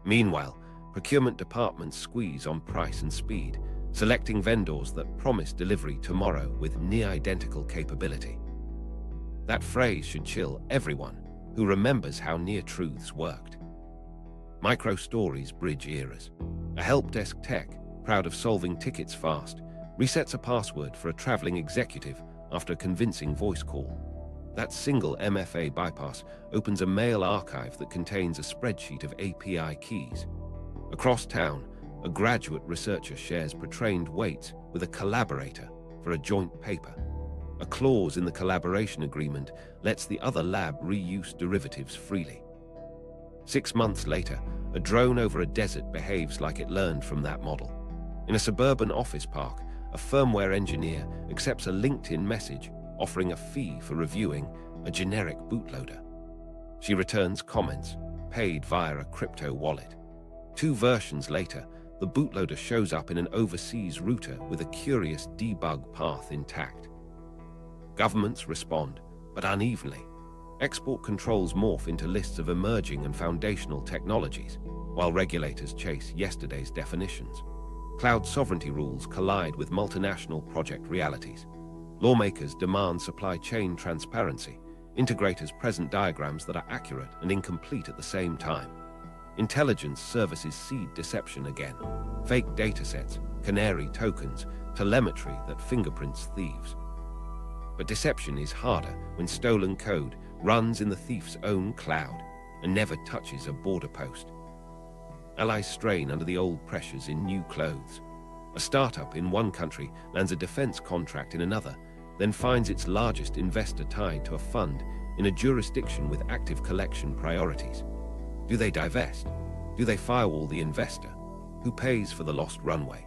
Meanwhile, procurement departments squeeze on price and speed, selecting vendors that promise delivery tomorrow with near-identical capability. That phrase should chill everyone who remembers how near-truths worked. Micro-stories bridge eras. A help desk tech, proud of solving tickets fast, resets a password for a traveling executive after a convincing voice call. That single MFA bypass opens a mail archive that contains a spreadsheet of API keys. Across town, a graduate researcher shares pre-trained weights with a collaborator for a joint paper. A clause in the collaboration agreement lets the other lab reuse derivatives freely. 6 months later, a drone over a desert behaves like it learned from that model. In a suburban office park, a firmware engineer accepts a LinkedIn message offering a fee for reviewing a generic bootloader. She returns comments, paid via a crypto wallet. 2 versions later, the bootloader shows up in an overseas router with a curious debug path intact. Governments respond, but unevenly. Export controls morph into lists of emerging and foundational technologies, while regulators chase yesterday's definitions. Cloud sovereignty rules collide with multinational project realities. Lawmakers demand supply chain transparency. Integrators present diagrams that are accurate and incomplete at the same time. Intelligence services seed deception again. Fake datasets, canary tokens, telemetry that fingerprints thieves. But deception is harder when stolen code runs in the thief's own cloud and never touches a border post. Allies strain under the old pressures in new clothes. A startup in one country lands a defense contract in another, then finds its largest investor tied to a fund in a jurisdiction with active collection priorities. Do they divest? Do they firewall the investor? Who pays for the lost runway?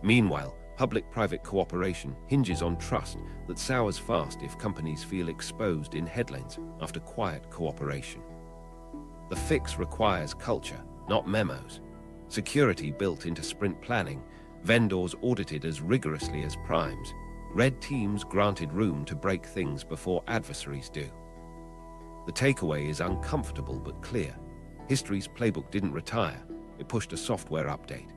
Meanwhile, public-private cooperation hinges on trust that sours fast if companies feel exposed in headlines after quiet cooperation. The fix requires culture, not memos. Security built into sprint planning, vendors audited as rigorously as primes, red teams granted room to break things before adversaries do. The takeaway is uncomfortable but clear. History's playbook didn't retire, it pushed a software update.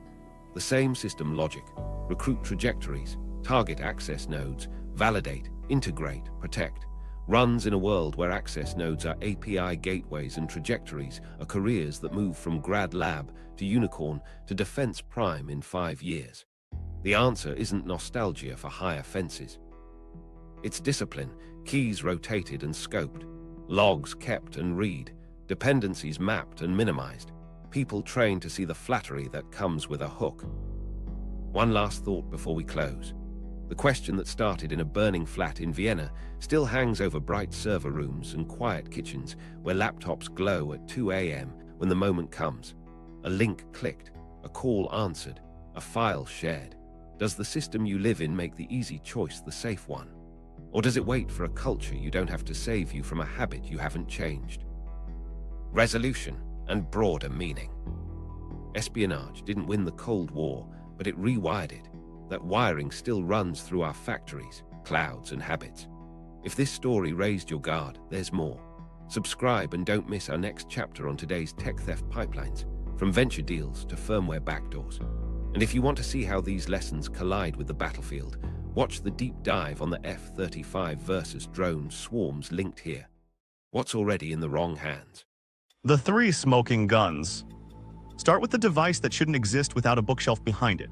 The same system logic: recruit trajectories, target access nodes, validate, integrate, protect, runs in a world where access nodes are API gateways and trajectories are careers that move from grad lab to unicorn to defense prime in 5 years. The answer isn't nostalgia for higher fences. It's discipline, keys rotated and scoped, logs kept and read, dependencies mapped and minimized, people trained to see the flattery that comes with a hook. One last thought before we close. The question that started in a burning flat in Vienna still hangs over bright server rooms and quiet kitchens where laptops glow at 2 a.m. when the moment comes. A link clicked, a call answered, a file shared. Does the system you live in make the easy choice the safe one? Or does it wait for a culture you don't have to save you from a habit you haven't changed? Resolution and broader meaning. Espionage didn't win the Cold War, but it rewired it. That wiring still runs through our factories, clouds, and habits. If this story raised your guard, there's more. Subscribe and don't miss our next chapter on today's tech theft pipelines, from venture deals to firmware backdoors. And if you want to see how these lessons collide with the battlefield, watch the deep dive on the F-35 versus drone swarms linked here. What's already in the wrong hands? The 3 smoking guns. Start with the device that shouldn't exist without a bookshelf behind it.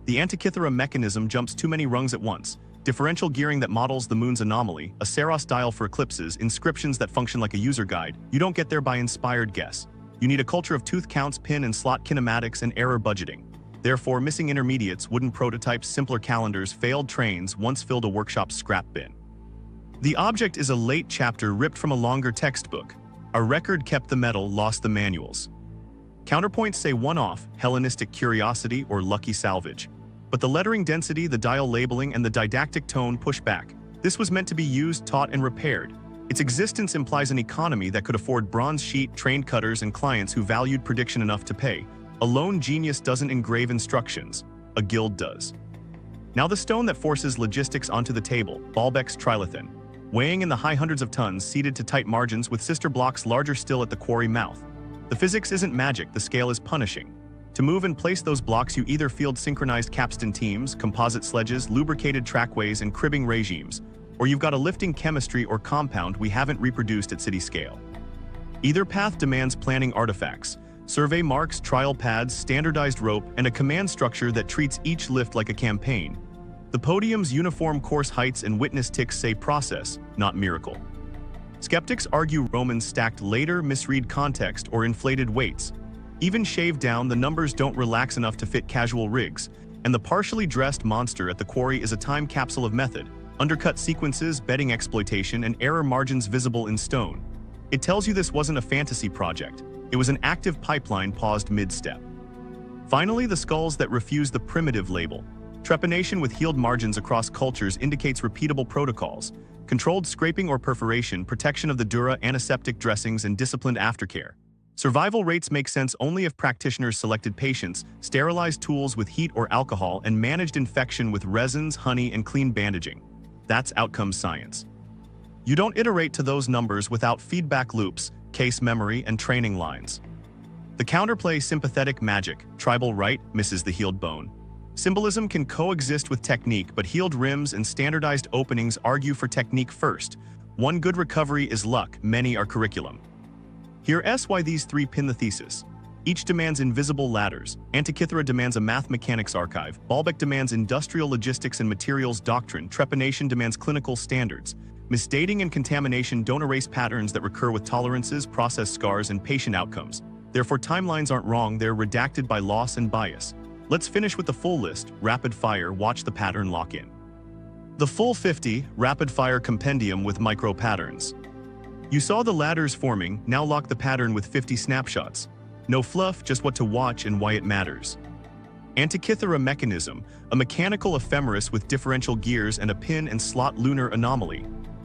The Antikythera mechanism jumps too many rungs at once. Differential gearing that models the moon's anomaly, a Saros dial for eclipses, inscriptions that function like a user guide. You don't get there by inspired guess. You need a culture of tooth counts, pin and slot kinematics, and error budgeting. Therefore, missing intermediates, wooden prototypes, simpler calendars, failed trains once filled a workshop's scrap bin. The object is a late chapter ripped from a longer textbook. A record kept the metal, lost the manuals. Counterpoints say one-off, Hellenistic curiosity, or lucky salvage. But the lettering density, the dial labeling, and the didactic tone push back. This was meant to be used, taught, and repaired. Its existence implies an economy that could afford bronze sheet, trained cutters, and clients who valued prediction enough to pay. A lone genius doesn't engrave instructions. A guild does. Now the stone that forces logistics onto the table, Baalbek's trilithon. Weighing in the high hundreds of tons, seated to tight margins with sister blocks larger still at the quarry mouth. The physics isn't magic, the scale is punishing. To move and place those blocks, you either field synchronized capstan teams, composite sledges, lubricated trackways, and cribbing regimes, or you've got a lifting chemistry or compound we haven't reproduced at city scale. Either path demands planning artifacts, survey marks, trial pads, standardized rope, and a command structure that treats each lift like a campaign. The podium's uniform course heights and witness ticks say process, not miracle. Skeptics argue Romans stacked later, misread context, or inflated weights. Even shaved down, the numbers don't relax enough to fit casual rigs, and the partially dressed monster at the quarry is a time capsule of method, undercut sequences, bedding exploitation, and error margins visible in stone. It tells you this wasn't a fantasy project. It was an active pipeline paused mid-step. Finally, the skulls that refuse the primitive label. Trepanation with healed margins across cultures indicates repeatable protocols. Controlled scraping or perforation, protection of the dura, antiseptic dressings, and disciplined aftercare. Survival rates make sense only if practitioners selected patients, sterilized tools with heat or alcohol, and managed infection with resins, honey, and clean bandaging. That's outcomes science. You don't iterate to those numbers without feedback loops, case memory, and training lines. The counterplay sympathetic magic, tribal right, misses the healed bone. Symbolism can coexist with technique, but healed rims and standardized openings argue for technique first. One good recovery is luck, many are curriculum. Here's why these three pin the thesis. Each demands invisible ladders. Antikythera demands a math mechanics archive. Baalbek demands industrial logistics and materials doctrine. Trepanation demands clinical standards. Misdating and contamination don't erase patterns that recur with tolerances, process scars, and patient outcomes. Therefore, timelines aren't wrong, they're redacted by loss and bias. Let's finish with the full list, rapid fire, watch the pattern lock in. The full 50, rapid fire compendium with micro patterns. You saw the ladders forming, now lock the pattern with 50 snapshots. No fluff, just what to watch and why it matters. Antikythera mechanism, a mechanical ephemeris with differential gears and a pin and slot lunar anomaly.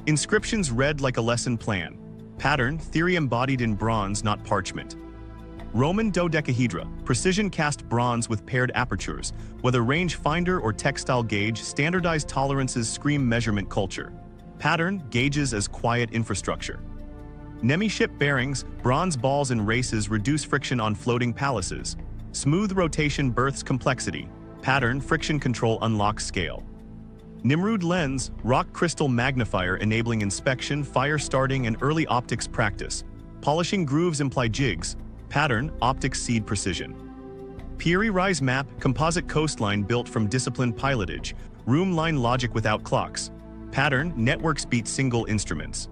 Inscriptions read like a lesson plan. Pattern, theory embodied in bronze, not parchment. Roman dodecahedra, precision cast bronze with paired apertures, whether range finder or textile gauge, standardized tolerances scream measurement culture. Pattern, gauges as quiet infrastructure. Nemi ship bearings, bronze balls and races reduce friction on floating palaces. Smooth rotation births complexity. Pattern, friction control unlocks scale. Nimrud lens, rock crystal magnifier enabling inspection, fire starting, and early optics practice. Polishing grooves imply jigs. Pattern, optics seed precision. Pieri rise map, composite coastline built from disciplined pilotage. Room line logic without clocks. Pattern, networks beat single instruments.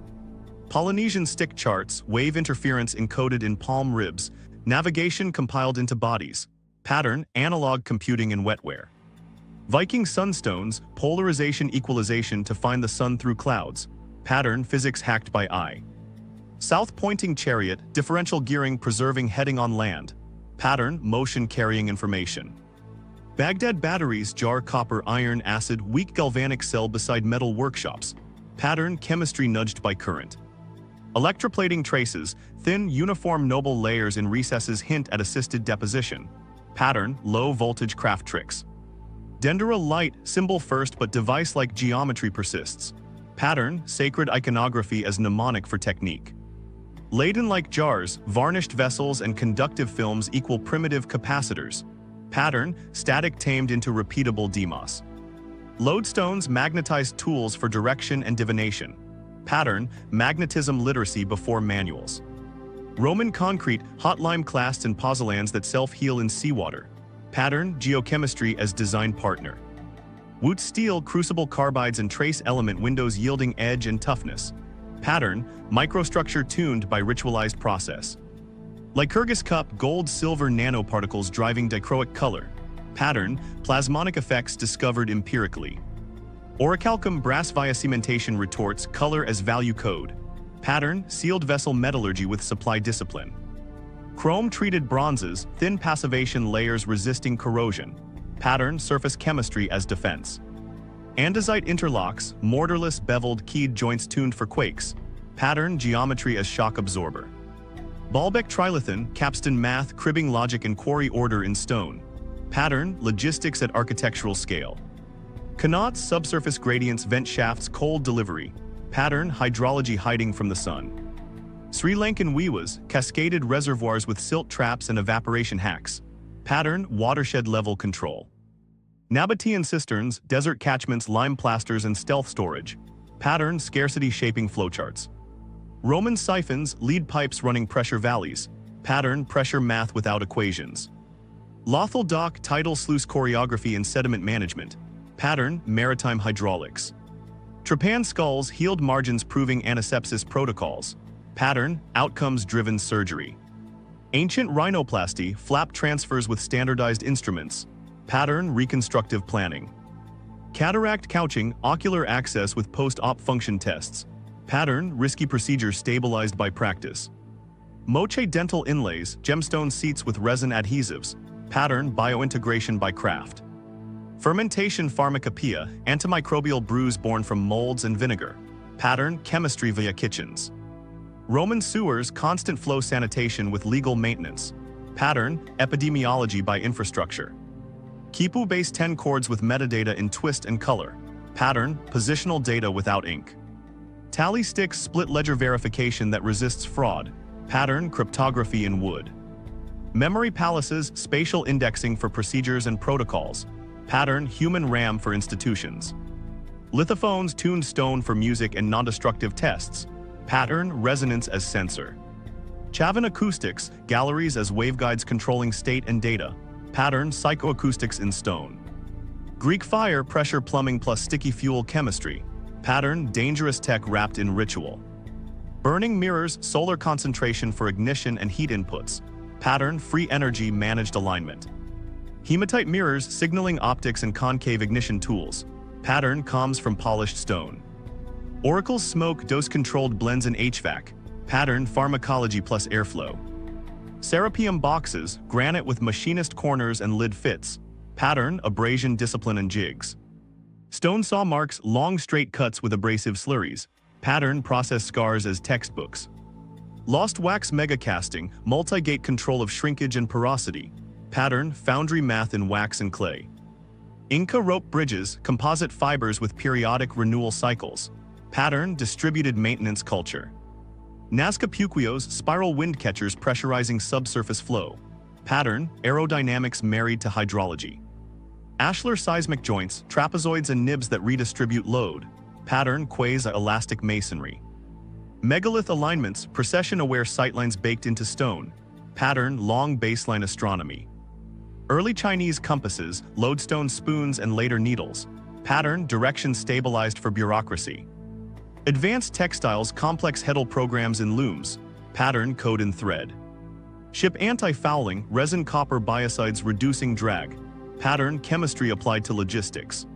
Polynesian stick charts, wave interference encoded in palm ribs. Navigation compiled into bodies. Pattern, analog computing in wetware. Viking sunstones, polarization equalization to find the sun through clouds. Pattern, physics hacked by eye. South-pointing chariot, differential gearing preserving heading on land. Pattern, motion carrying information. Baghdad batteries jar copper iron acid weak galvanic cell beside metal workshops. Pattern, chemistry nudged by current. Electroplating traces, thin uniform noble layers in recesses hint at assisted deposition. Pattern, low voltage craft tricks. Dendera light, symbol first but device-like geometry persists. Pattern, sacred iconography as mnemonic for technique. Laden-like jars, varnished vessels and conductive films equal primitive capacitors. Pattern, static tamed into repeatable DMOS. Loadstones, magnetized tools for direction and divination. Pattern, magnetism literacy before manuals. Roman concrete, hot lime clasts and pozzolans that self-heal in seawater. Pattern, geochemistry as design partner. Wootz steel, crucible carbides and trace element windows yielding edge and toughness. Pattern, microstructure tuned by ritualized process. Lycurgus cup, gold-silver nanoparticles driving dichroic color. Pattern, plasmonic effects discovered empirically. Orichalcum brass via cementation retorts, color as value code. Pattern, sealed vessel metallurgy with supply discipline. Chrome-treated bronzes, thin passivation layers resisting corrosion. Pattern, surface chemistry as defense. Andesite interlocks, mortarless beveled keyed joints tuned for quakes. Pattern, geometry as shock absorber. Baalbek trilithon, capstan math, cribbing logic and quarry order in stone. Pattern, logistics at architectural scale. Connaughts, subsurface gradients, vent shafts, cold delivery. Pattern, hydrology hiding from the sun. Sri Lankan wiwas, cascaded reservoirs with silt traps and evaporation hacks. Pattern, watershed level control. Nabatean cisterns, desert catchments, lime plasters and stealth storage. Pattern, scarcity shaping flowcharts. Roman siphons, lead pipes running pressure valleys. Pattern, pressure math without equations. Lothal dock, tidal sluice choreography and sediment management. Pattern, maritime hydraulics. Trepan skulls, healed margins proving antisepsis protocols. Pattern, outcomes-driven surgery. Ancient rhinoplasty, flap transfers with standardized instruments. Pattern, reconstructive planning. Cataract couching, ocular access with post-op function tests. Pattern, risky procedure stabilized by practice. Moche dental inlays, gemstone seats with resin adhesives. Pattern, biointegration by craft. Fermentation pharmacopoeia, antimicrobial brews born from molds and vinegar. Pattern, chemistry via kitchens. Roman sewers, constant flow sanitation with legal maintenance. Pattern, epidemiology by infrastructure. Kipu base 10 chords with metadata in twist and color. Pattern, positional data without ink. Tally sticks, split ledger verification that resists fraud. Pattern, cryptography in wood. Memory palaces, spatial indexing for procedures and protocols. Pattern, human RAM for institutions. Lithophones, tuned stone for music and non-destructive tests. Pattern, resonance as sensor. Chavin acoustics, galleries as waveguides controlling state and data. Pattern, psychoacoustics in stone. Greek fire, pressure plumbing plus sticky fuel chemistry. Pattern, dangerous tech wrapped in ritual. Burning mirrors, solar concentration for ignition and heat inputs. Pattern, free energy managed alignment. Hematite mirrors, signaling optics and concave ignition tools. Pattern, comms from polished stone. Oracle smoke, dose-controlled blends in HVAC. Pattern, pharmacology plus airflow. Serapeum boxes, granite with machinist corners and lid fits. Pattern, abrasion, discipline and jigs. Stone saw marks, long straight cuts with abrasive slurries. Pattern, process scars as textbooks. Lost wax megacasting, multi-gate control of shrinkage and porosity. Pattern, foundry math in wax and clay. Inca rope bridges, composite fibers with periodic renewal cycles. Pattern, distributed maintenance culture. Nazca Puquios, spiral wind catchers pressurizing subsurface flow. Pattern, aerodynamics married to hydrology. Ashlar seismic joints, trapezoids and nibs that redistribute load. Pattern, quasi-elastic masonry. Megalith alignments, precession-aware sightlines baked into stone. Pattern, long baseline astronomy. Early Chinese compasses, lodestone spoons and later needles. Pattern, direction stabilized for bureaucracy. Advanced textiles, complex heddle programs in looms. Pattern, code and thread. Ship anti-fouling, resin copper biocides reducing drag. Pattern, chemistry applied to logistics.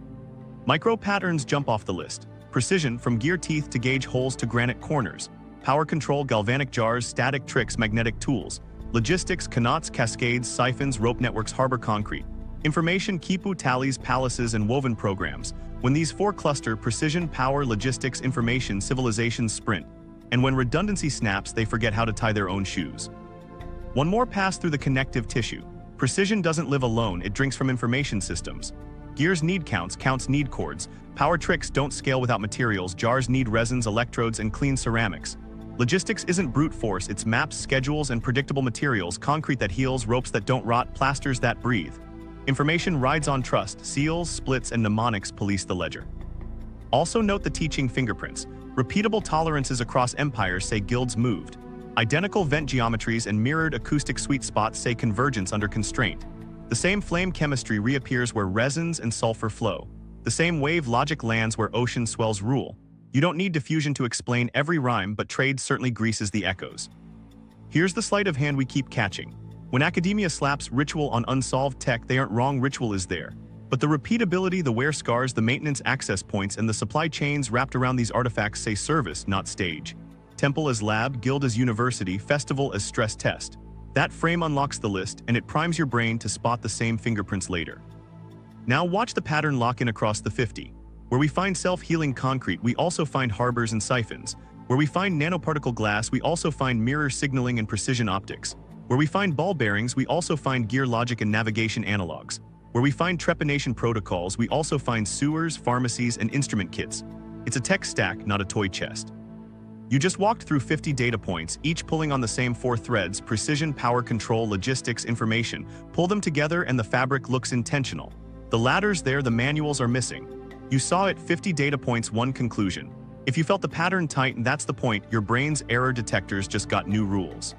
Micro patterns jump off the list. Precision from gear teeth to gauge holes to granite corners. Power control, galvanic jars, static tricks, magnetic tools. Logistics, Connaughts, cascades, siphons, rope networks, harbor concrete. Information, Kipu, tallies, palaces, and woven programs. When these four cluster, precision, power, logistics, information, civilization sprint. And when redundancy snaps, they forget how to tie their own shoes. One more pass through the connective tissue. Precision doesn't live alone, it drinks from information systems. Gears need counts, counts need cords. Power tricks don't scale without materials, jars need resins, electrodes, and clean ceramics. Logistics isn't brute force, it's maps, schedules, and predictable materials, concrete that heals, ropes that don't rot, plasters that breathe. Information rides on trust, seals, splits, and mnemonics police the ledger. Also note the teaching fingerprints. Repeatable tolerances across empires say guilds moved. Identical vent geometries and mirrored acoustic sweet spots say convergence under constraint. The same flame chemistry reappears where resins and sulfur flow. The same wave logic lands where ocean swells rule. You don't need diffusion to explain every rhyme, but trade certainly greases the echoes. Here's the sleight of hand we keep catching. When academia slaps ritual on unsolved tech, they aren't wrong, ritual is there. But the repeatability, the wear scars, the maintenance access points, and the supply chains wrapped around these artifacts say service, not stage. Temple as lab, guild as university, festival as stress test. That frame unlocks the list, and it primes your brain to spot the same fingerprints later. Now watch the pattern lock in across the 50. Where we find self-healing concrete, we also find harbors and siphons. Where we find nanoparticle glass, we also find mirror signaling and precision optics. Where we find ball bearings, we also find gear logic and navigation analogs. Where we find trepanation protocols, we also find sewers, pharmacies, and instrument kits. It's a tech stack, not a toy chest. You just walked through 50 data points, each pulling on the same 4 threads: precision, power control, logistics, information. Pull them together and the fabric looks intentional. The ladder's there, the manuals are missing. You saw it, 50 data points, one conclusion. If you felt the pattern tight, that's the point, your brain's error detectors just got new rules.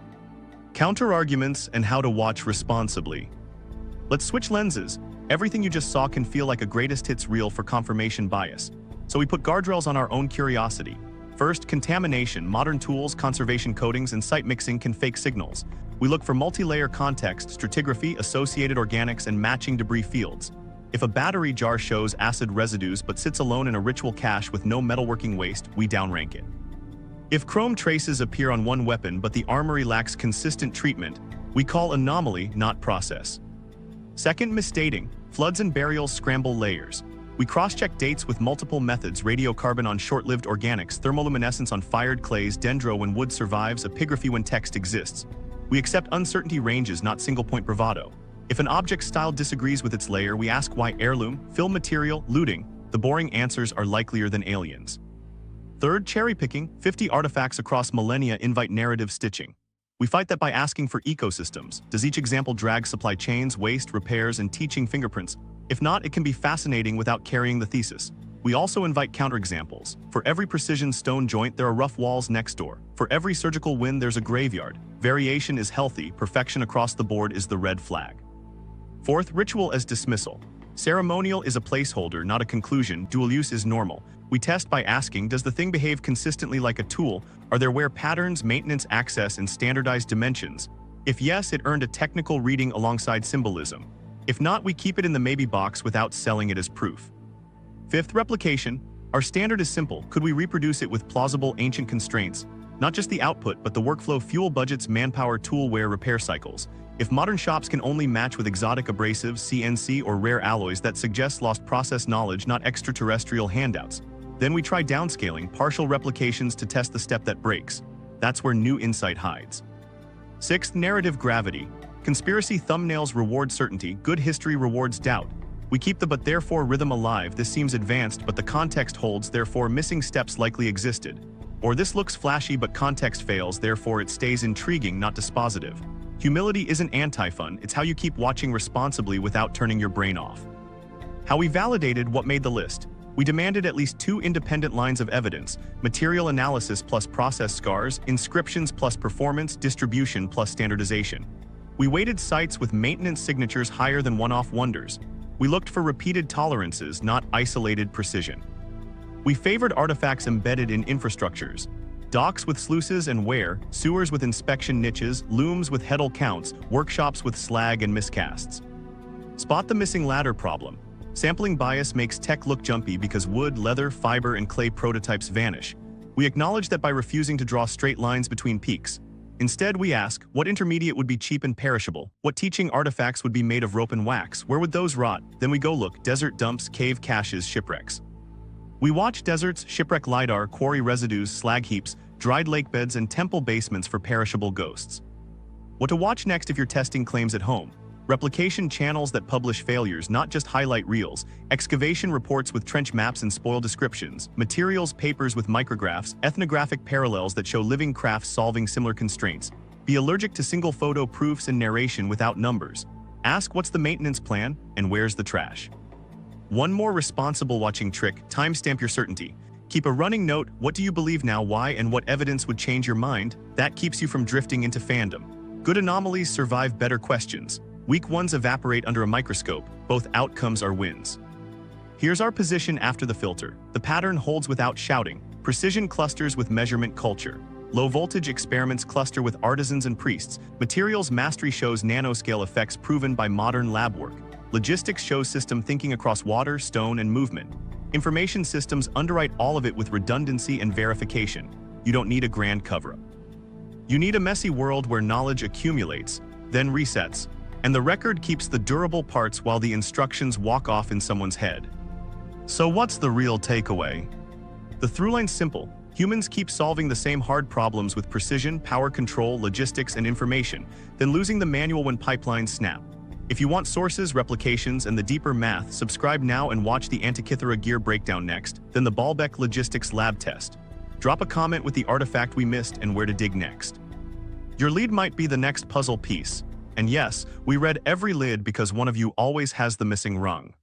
Counter-arguments and how to watch responsibly. Let's switch lenses. Everything you just saw can feel like a greatest hits reel for confirmation bias. So we put guardrails on our own curiosity. First, contamination. Modern tools, conservation coatings, and site mixing can fake signals. We look for multi-layer context, stratigraphy, associated organics, and matching debris fields. If a battery jar shows acid residues but sits alone in a ritual cache with no metalworking waste, we downrank it. If chrome traces appear on one weapon but the armory lacks consistent treatment, we call anomaly, not process. Second, misdating. Floods and burials scramble layers. We cross-check dates with multiple methods: radiocarbon on short-lived organics, thermoluminescence on fired clays, dendro when wood survives, epigraphy when text exists. We accept uncertainty ranges, not single-point bravado. If an object style disagrees with its layer, we ask why. Heirloom, fill material, looting. The boring answers are likelier than aliens. Third, cherry-picking. 50 artifacts across millennia invite narrative stitching. We fight that by asking for ecosystems. Does each example drag supply chains, waste, repairs, and teaching fingerprints? If not, it can be fascinating without carrying the thesis. We also invite counterexamples. For every precision stone joint, there are rough walls next door. For every surgical wind, there's a graveyard. Variation is healthy, perfection across the board is the red flag. Fourth, ritual as dismissal. Ceremonial is a placeholder, not a conclusion. Dual use is normal. We test by asking, does the thing behave consistently like a tool? Are there wear patterns, maintenance, access, and standardized dimensions? If yes, it earned a technical reading alongside symbolism. If not, we keep it in the maybe box without selling it as proof. Fifth, replication. Our standard is simple. Could we reproduce it with plausible ancient constraints? Not just the output, but the workflow, fuel budgets, manpower, tool wear, repair cycles. If modern shops can only match with exotic abrasives, CNC, or rare alloys, that suggests lost process knowledge, not extraterrestrial handouts. Then we try downscaling, partial replications to test the step that breaks. That's where new insight hides. Sixth, narrative gravity. Conspiracy thumbnails reward certainty, good history rewards doubt. We keep the but therefore rhythm alive. This seems advanced, but the context holds, therefore missing steps likely existed. Or this looks flashy, but context fails, therefore it stays intriguing, not dispositive. Humility isn't anti-fun, it's how you keep watching responsibly without turning your brain off. How we validated what made the list. We demanded at least 2 independent lines of evidence: material analysis plus process scars, inscriptions plus performance, distribution plus standardization. We weighted sites with maintenance signatures higher than one-off wonders. We looked for repeated tolerances, not isolated precision. We favored artifacts embedded in infrastructures: docks with sluices and wear, sewers with inspection niches, looms with heddle counts, workshops with slag and miscasts. Spot the missing ladder problem. Sampling bias makes tech look jumpy because wood, leather, fiber, and clay prototypes vanish. We acknowledge that by refusing to draw straight lines between peaks. Instead, we ask, what intermediate would be cheap and perishable? What teaching artifacts would be made of rope and wax? Where would those rot? Then we go look: desert dumps, cave caches, shipwrecks. We watch deserts, shipwreck lidar, quarry residues, slag heaps, dried lake beds, and temple basements for perishable ghosts. What to watch next if you're testing claims at home? Replication channels that publish failures, not just highlight reels. Excavation reports with trench maps and spoil descriptions. Materials papers with micrographs. Ethnographic parallels that show living crafts solving similar constraints. Be allergic to single photo proofs and narration without numbers. Ask, what's the maintenance plan, and where's the trash? One more responsible watching trick: timestamp your certainty. Keep a running note: what do you believe now, why, and what evidence would change your mind? That keeps you from drifting into fandom. Good anomalies survive better questions. Weak ones evaporate under a microscope. Both outcomes are wins. Here's our position after the filter. The pattern holds without shouting. Precision clusters with measurement culture. Low-voltage experiments cluster with artisans and priests. Materials mastery shows nanoscale effects proven by modern lab work. Logistics shows system thinking across water, stone, and movement. Information systems underwrite all of it with redundancy and verification. You don't need a grand cover-up. You need a messy world where knowledge accumulates, then resets, and the record keeps the durable parts while the instructions walk off in someone's head. So what's the real takeaway? The throughline's simple. Humans keep solving the same hard problems with precision, power control, logistics, and information, then losing the manual when pipelines snap. If you want sources, replications, and the deeper math, subscribe now and watch the Antikythera gear breakdown next, then the Baalbek logistics lab test. Drop a comment with the artifact we missed and where to dig next. Your lead might be the next puzzle piece. And yes, we read every lid because one of you always has the missing rung.